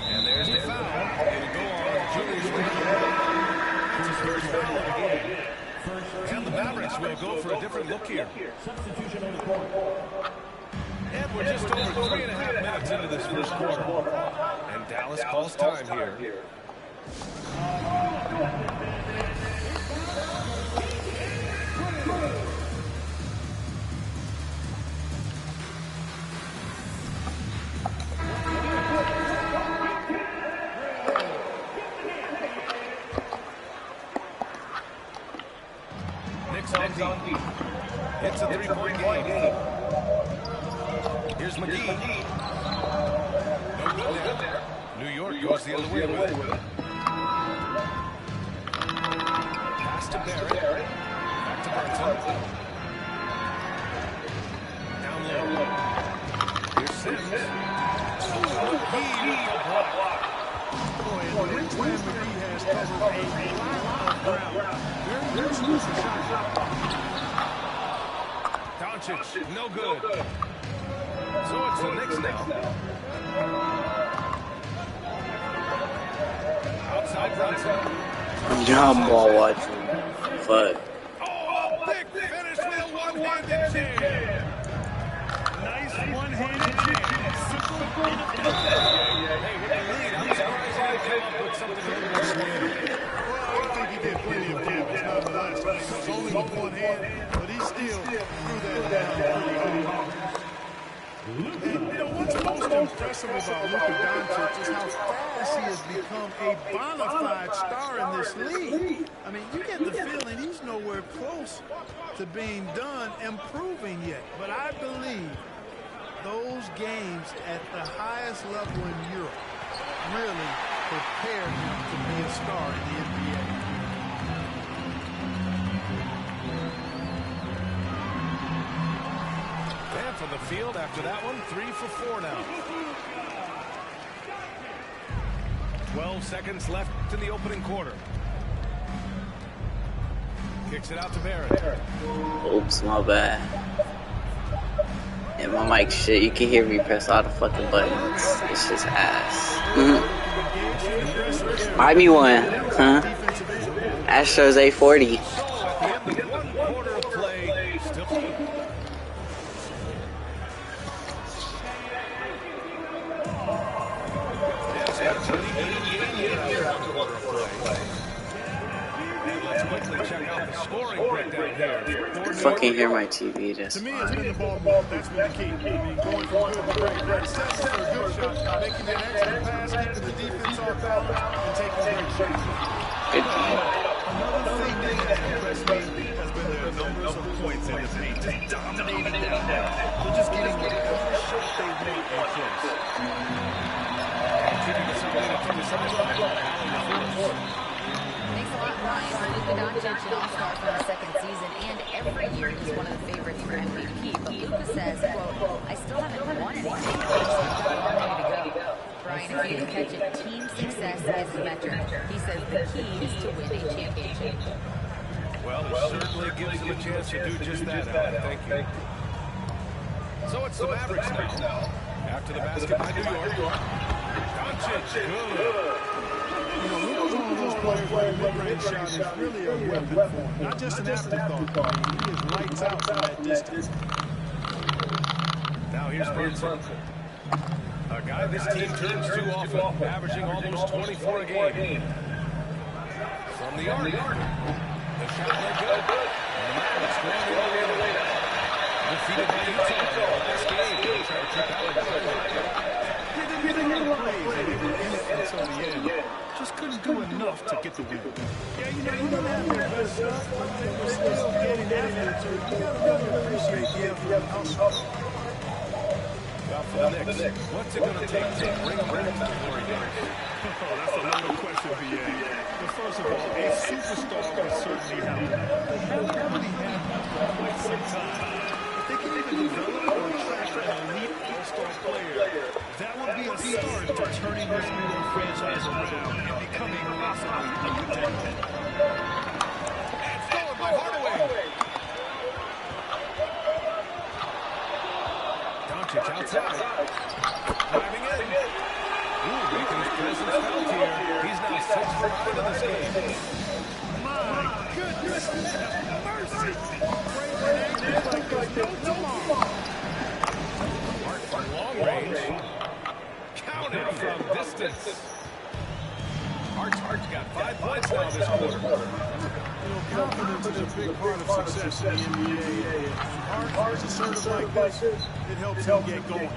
H: And there's the foul. It'll go on Julius Randle. It's his first foul of the game. And the Mavericks will go for a different look here. And we're just over 3.5 minutes into this first quarter. And Dallas calls time here. It's a three-point game. Here's McGee. No good there. New York goes the other way with it. to Barrett. Back to Brunson. Down low. Here's Sims. McGee with the block.
C: Boy, and the Richland McGee has covered a lot of ground. Very useless shot.
H: Doncic, no good. So it's the Knicks now. Outside Brunson.
G: John ball watching. Fuck.
H: Oh, big finish with a one-handed jam.
C: Nice one-handed jam. Simple.
H: Hey, with the lead, I'm surprised he didn't come up with something a little more creative.
C: Well, I think he did plenty of damage, nonetheless. I mean, it was only with one hand, but he still threw that down pretty hard. And, what's most impressive about Luka Doncic is how fast he has become a bona fide star in this league. I mean, you get the feeling he's nowhere close to being done improving yet. But I believe those games at the highest level in Europe really prepare him to be a star in the NBA.
H: And from the field after that one, 3 for 4 now. 12 seconds left in the opening quarter. Kicks it out to Barrett.
G: Oops, my bad. And my mic shit, you can hear me press all the fucking buttons. It's just ass. Buy me one, huh? Astros 840.
H: At the end of 1 quarter of play, still. And let's quickly check out the scoring breakdown here.
G: Fucking hear my TV just.
C: To me, it's been the ball movement. That's been the key. I mean, going from good to great. Great set for a good shot, making an excellent pass, keeping the defense off balance, and taking great shots.
G: Good team.
C: Another thing that has impressed me has been their numbers of points in the paint. Just dominating down there. They're just getting whatever shot they want and close.
K: Thanks a lot, Ryan. Luka Doncic an all-star for the second season, and every year he's one of the favorites for MVP. But Luka says, quote, I still haven't won anything, so I've got a long way to go. Brian, if you didn't catch it, team success is the metric. He says the key is to win a championship.
H: Well, it certainly gives him a chance to do just that, Alan. Thank you. So it's the Mavericks now. After the basket by New York. Doncic, good.
C: You know, Luka's one of those players where the mid-range shot is really a weapon for him. Not just an afterthought. He is lights out from that distance.
H: Now here's Brunson. A guy this team turns to often, averaging almost 24 a game. From the arc. The shot no good. And the Mavericks going the other way. Defeated by Utah in this game. They try to trip out of the
C: He did a lot of plays, and they were in it until the end. Just couldn't do enough to get the win. Yeah, you know, you didn't have their best stuff, but they were still getting after it, so you gotta really appreciate the effort and hustle.
H: Well, for the Knicks, what's it going to take to bring them back to the glory days?
C: Oh, that's a loaded question, B.A. But first of all, a superstar would certainly help. They haven't really had that for quite some time. If they can even develop or attract an elite all-star player, that would be a start to turning this New York franchise around and becoming possibly a contender.
H: And stolen by Hardaway. Doncic outside. Driving in. Ooh, making his presence felt here. He's now 6 for 9 in this game.
C: My goodness, have mercy. Great grenade like there's no tomorrow.
H: Hart from long range. Counted from distance. Hart's got 5 points now this quarter.
C: You know, confidence is a big part of success in the NBA. And Hart is assertive like this, it helps him get going.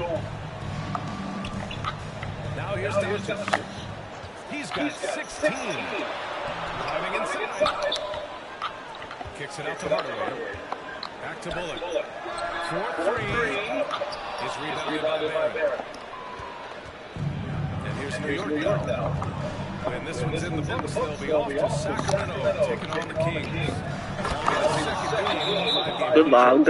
H: Now here's Doncic. He's got 16. Driving inside. Kicks it out to Hardaway. Back to Bullock. 4-3. Is rebounded by Barrett. And here's New York now. When this one's in the books, they'll be off to Sacramento, taking on the Kings.
G: Good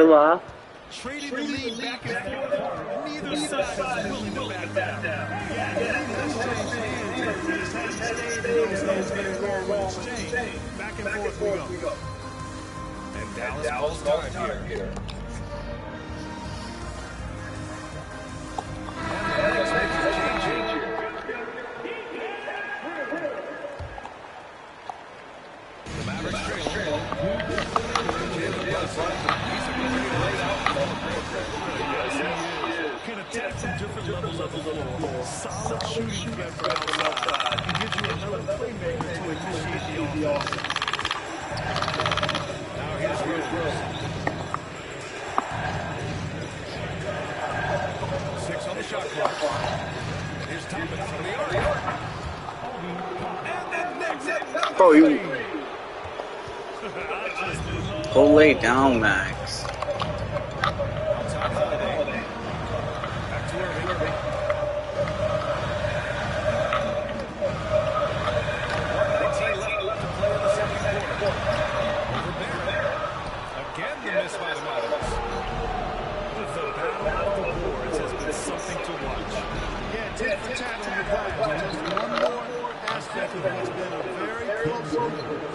G: luck.
C: Trading the lead back and forth. Neither side is willing to back down. Yeah, the lead has changed hands. It just hasn't stayed in those hands very long when it's changed. Back and forth we go.
H: And Dallas calls time here. And the next make is changing. The Mavericks trail.
C: Can attack from different levels of the floor. Solid shooting threat from outside. He gives you another playmaker to initiate the offense.
H: Now here's Rose. 6 on the shot clock. And here's Thomas from the arc. And then next it.
G: Bro, you go lay down, Max.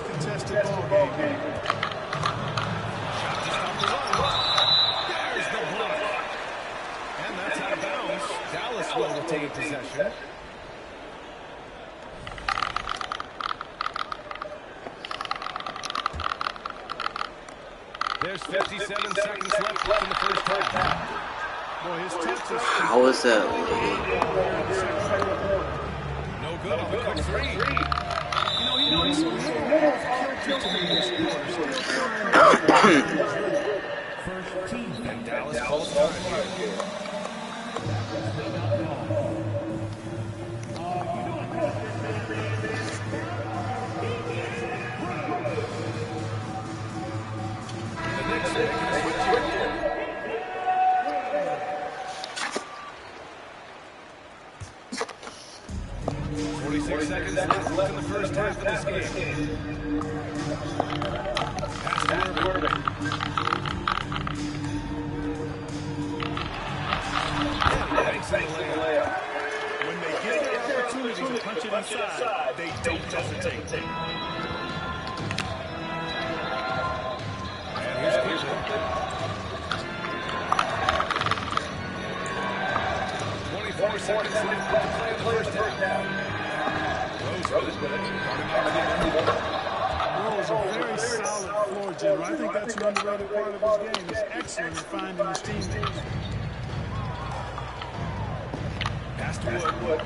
C: Contested ball game here.
H: Shot to stop the run. There's the block. And that's out of bounds. Dallas will retain possession. There's 57 seconds left in the first half.
C: Boy, his touches.
G: How is that late?
H: No good on the quick three.
C: You know, he's
H: and Dallas calls time here. The Knicks making a switch here. Seconds left in the first half of this game. Pass to Irving. Thanks for the layup.
C: When they get their opportunity to punch it inside, they don't hesitate.
H: And here's Cleveland. 24 seconds left to play in the first half. Rose with it.
C: Rose, a very solid floor general. I think that's an underrated part of his game. He's excellent in finding his teammates.
H: Pass to Wood.
C: Go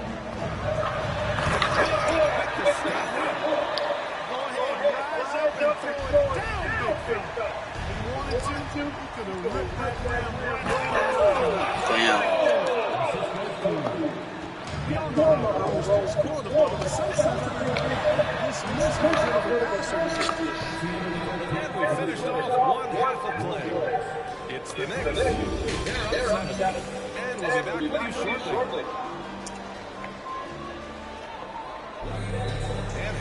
C: ahead, rise up and throw it down, big fella. If he wanted to, he could have ripped that ram right
G: Damn.
C: We all know how Rose can score the ball, but sometimes this mismatch of a passer.
H: And we finished off one half of play. It's the Knicks. They're up 7. And we'll be back with you shortly.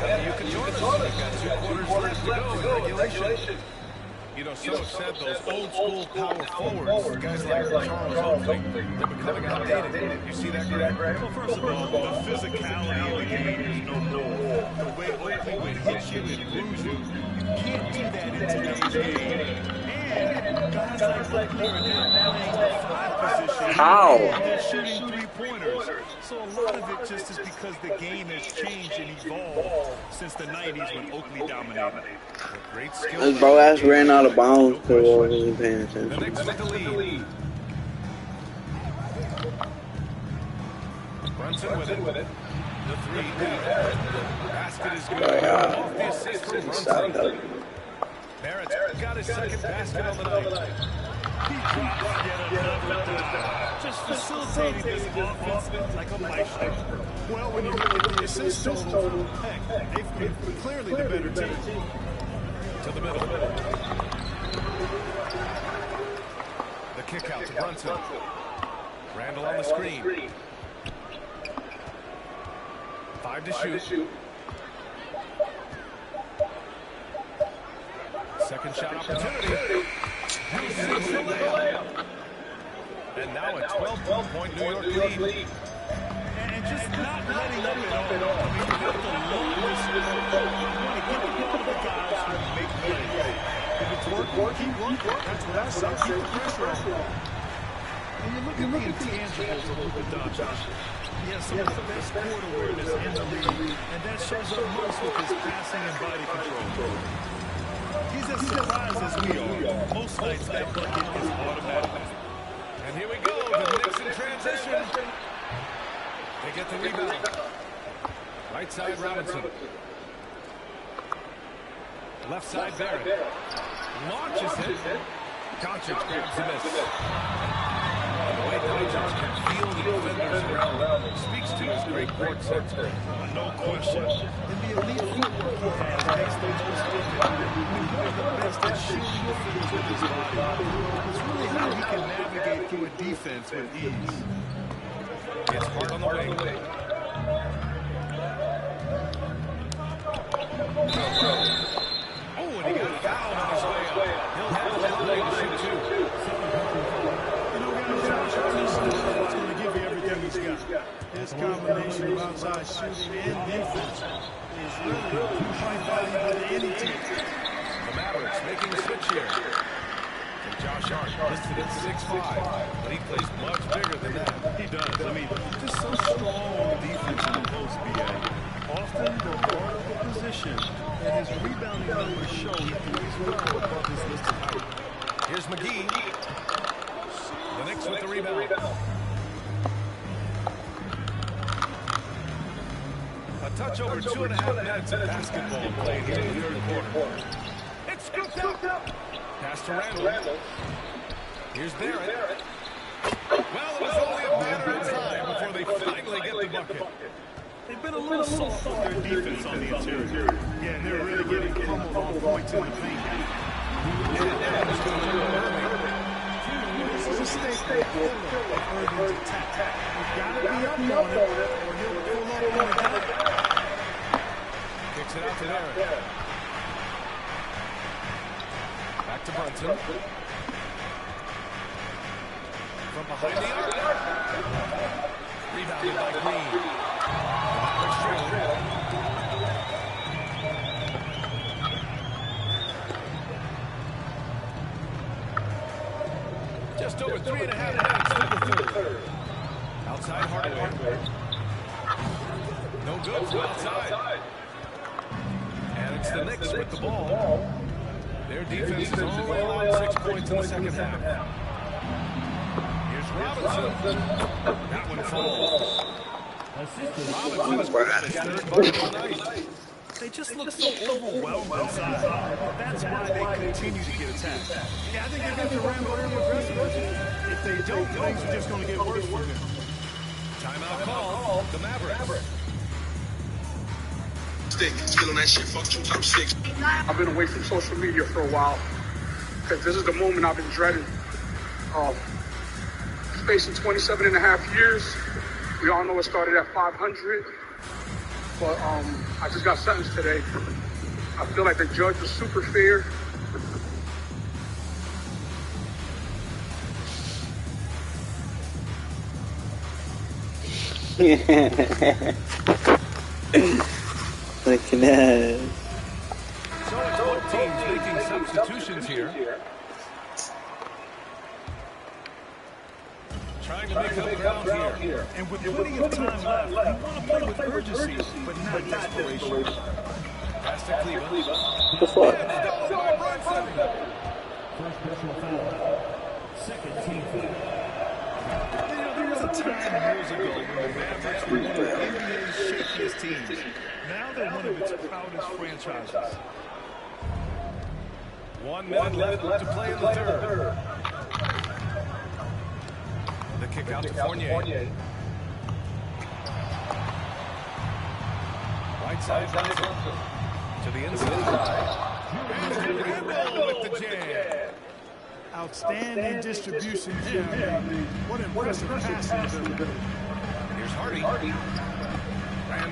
H: And you can join us. We've got 2 quarters left to go in regulation. You know, so said those old school power forwards, guys like Charles Oakley, they're becoming outdated. You see that, Greg?
C: Well, first of all, the physicality of the game is no more. The way Oakley would hit you and bruise you, you can't do that in today's game. And guys like Oakley are now playing the 5 position.
G: How?
C: And they're shooting 3-pointers. So a lot of it just is because the game has changed and evolved since the 90s when Oakley dominated.
H: Great skill.
G: This bro ass ran out of bounds because I wasn't paying attention.
H: The Knicks with the lead. Brunson with it. The 3. Basket is good. Off the assist from Brunson. Barrett's got his second basket on the night.
C: He drops yet another dime. Just facilitating this offense like a maestro. Well, when you look at the assist total, heck, they've been clearly the better team.
H: To the middle. The kick out to Brunson. Randall on the screen. 5 to shoot. Second shot opportunity. And now a 12-point New York lead.
C: And just not letting up at all. I mean, you have to look this. You want to get the ball to the guys who make plays. If it's working, keep working. That's what I say. Keep the pressure on. And you look at the intangibles of Luka Doncic. He has some of the best court awareness in the league, and that shows up most with his passing and body control. He's as surprised as we are. Most nights that bucket is automatic.
H: And here we go, the Knicks in transition. They get the rebound. Right side, Robinson. Left side, Barrett. Launches it. Doncic grabs the miss. The way Doncic can feel the defenders around him speaks to his great court sense.
C: No question. And the elite footwork he has makes the most of it. He's one of the best at shooting defenders with his body. It's really how he can navigate through a defense with ease.
H: It's hard on the wing. Oh, and he got fouled on his way up. He'll have the ability to shoot two.
C: You know, guys, Josh Armstrong is going to give you everything he's got. His combination of outside shooting and defense is really quite valuable to any team.
H: The Mavericks making a switch here. And Josh Hart listed at 6'5", but he plays much bigger than that.
C: He does. I mean, just so strong on the defense in the post, B.A. Often the harder the position, and his rebounding numbers show he plays well above his listed height.
H: Here's McGee. The Knicks with the rebound. A touch over 2.5 minutes of basketball played here in the third quarter. It's scooped out. Pass to Randall. Here's Barrett. Well, it was only a matter of time before they finally get the bucket.
C: They've been a little soft with their defense on the interior. Yeah, and they're really getting pummeled on points in the paint. This is a statement of Irving's attack. You've got to be up on it, or he'll pull up on it.
H: Kicks it out to Barrett. Back to Brunson. From behind the arc. Rebounded by Green. Just over 3.5 minutes through the third. Outside Hardaway. No good from outside. And it's the Knicks with the ball. Their defense has only allowed 6 points in the second half. Here's Robinson. That one falls. Robinson got his third bucket of the night.
C: They just look so overwhelmed inside. That's why they continue to get attacked. Yeah, I think they've got to ramble early aggressive. If they don't, things are just going to get worse for them.
H: Timeout call. The Mavericks.
L: Still on that shit. Fuck 2 times 6. I've been away from social media for a while because this is the moment I've been dreading. Facing 27.5 years. We all know it started at 500, but I just got sentenced today. I feel like the judge was super fair.
G: Look at that.
H: So it's both teams making substitutions here. Trying to make up ground here.
C: And with plenty of time left, you want to play with urgency, but not desperation.
H: Pass to Cleveland.
G: What the fuck?
E: First personal foul. Second team foul.
C: You know, there was a time years ago when the Mavericks were one of the NBA's shakiest teams. Now they're one of its proudest franchises.
H: 1 minute left to play in the third. The kick out to Fournier. Right side Brunson. To the inside. And Randall with the jam.
C: Outstanding distribution here. What impressive passing ability.
H: Here's Hardy.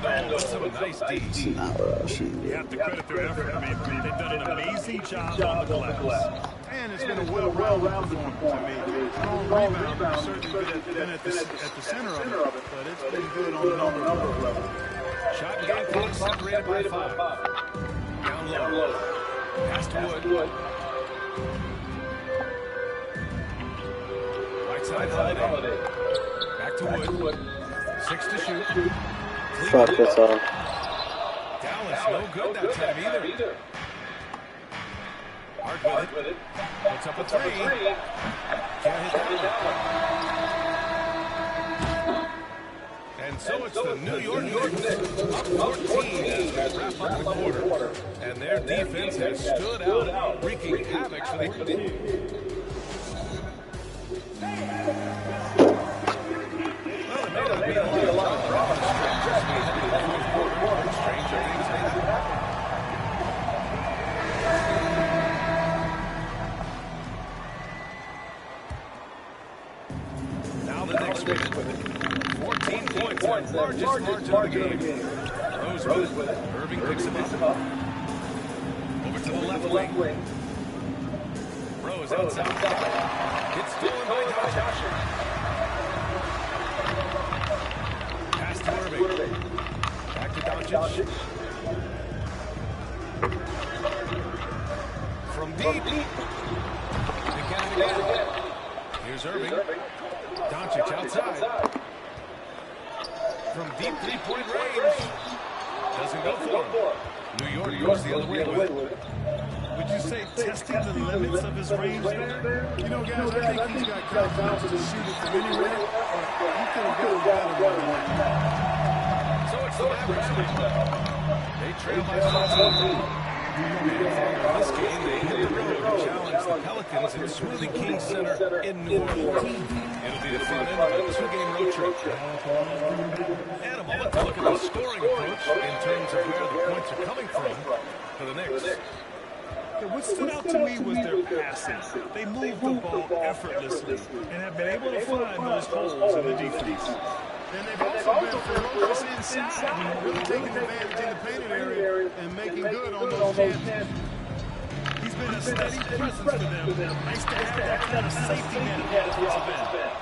H: Randall with some nice D's.
I: You have to credit their effort. I mean, they've done an amazing job on the glass.
C: And it's been a well-rounded performance. I mean, strong rebound, certainly been at the center of it, but it's been good on a number of levels.
H: Shot and game clock separated by 5. Down low. Pass to Wood. Right side Holiday. Back to Wood. 6 to shoot.
G: Fuck this off.
H: Dallas, no good that time either. Hard with it. Puts up a 3. Can't hit that one. And so it's the New York Knicks up 14 as we wrap up the quarter. And their defense has stood out, wreaking havoc for the team. Well, it may not be a lot of drama as we head into the fourth quarter. Stranger things may happen. Now the Knicks with it. 14 points, the largest margin of the game. Rose with it. Irving picks him up. Over to the left wing. Rose outside. Gets stolen by Doncic. Pass to Irving. Back to Doncic. From deep. Again. Here's Irving. Doncic outside. From deep three-point range. Doesn't go for him. New York goes the other way with it.
C: Would you say testing the limits of his range there? You know, guys, I think he's got confidence to shoot it from anywhere, but he could have gotten better one.
H: So it's the Mavericks. They trail by 14. In this game, they hit the road to challenge the Pelicans in Smoothie King Center in New Orleans. It'll be the front end of a 2-game road trip. And a moment to look at the scoring approach in terms of where the points are coming from for the Knicks.
C: Yeah, what stood out to me was their passing. They moved the ball effortlessly and have been able to find those holes in the defense. And they've also been ferocious inside, really taking advantage in the painted area and making good on those chances. He's been a steady presence for them. Nice to have that kind of safety net at the offensive end.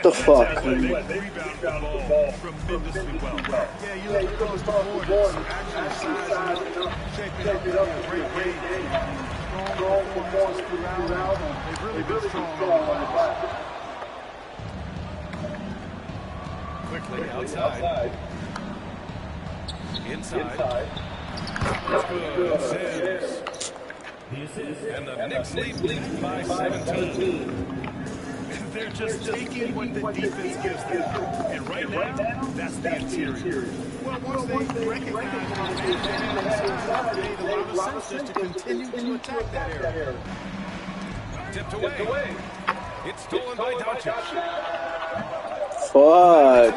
G: The fuck?
C: They rebound the ball tremendously well. Yeah, you look across the board, it's actual size and shaping up to be a great game. Strong performances throughout. They've really been strong on the glass.
H: Quickly outside. Inside. Good. Saves. And the Knicks lead by 17.
C: They're just taking what the defense gives them. And right now, that's the interior. Well, once they recognize the advantage, it made a lot of sense just to continue to attack that area.
H: Tipped away. It's stolen by Doncic.
G: Fuck.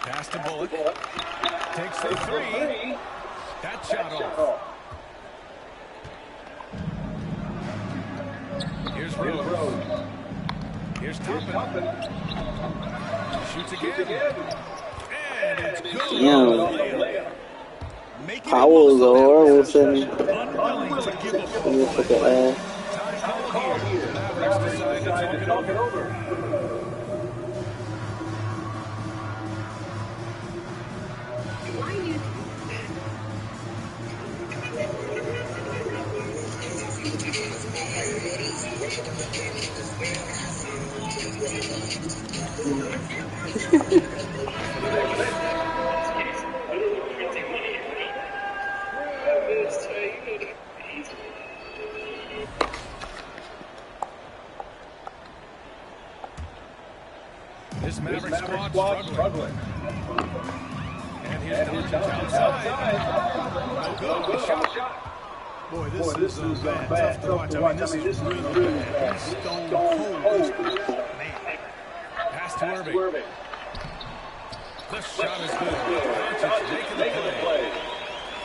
H: Pass to Bullock. Takes the 3. That shot off. Here's Rose. Here's Toppin. Shoots again. And it's good.
G: Damn. Powell is all Wilson. Look at that.
H: Mavericks decide to talk it over. This Maverick squad struggling. And here's Doncic outside. No good. Shot.
C: Boy, this is bad. Tough to watch. I mean, this is really bad. Stone cold. Man.
H: Pass to Irving. The shot is good. Doncic making the play.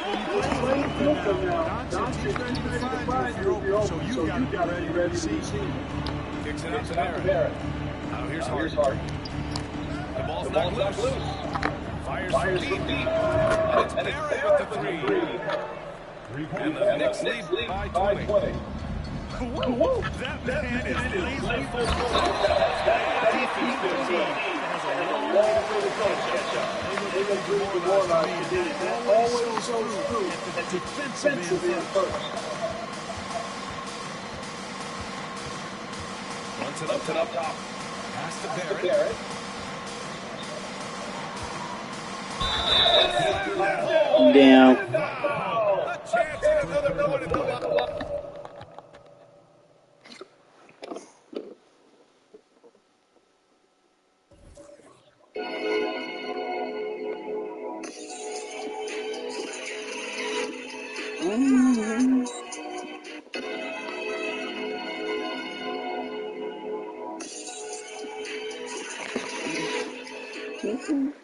C: When you play now, Doncic is ready to find you if you're open, so you got to be ready to receive.
H: Kicks it out to Barrett. Now here's Hart. ball's knocked loose. Fires from deep. And it's Barrett with the three. And the Knicks lead by 20.
C: That man is laser focused. Defense for the team has a long way to go to catch up. They look demoralized to me, and that always shows through at the defensive end first.
H: Runs it up top. Pass to Barrett.
G: Damn.
H: A chance at another point at the level.
G: Mm-hmm.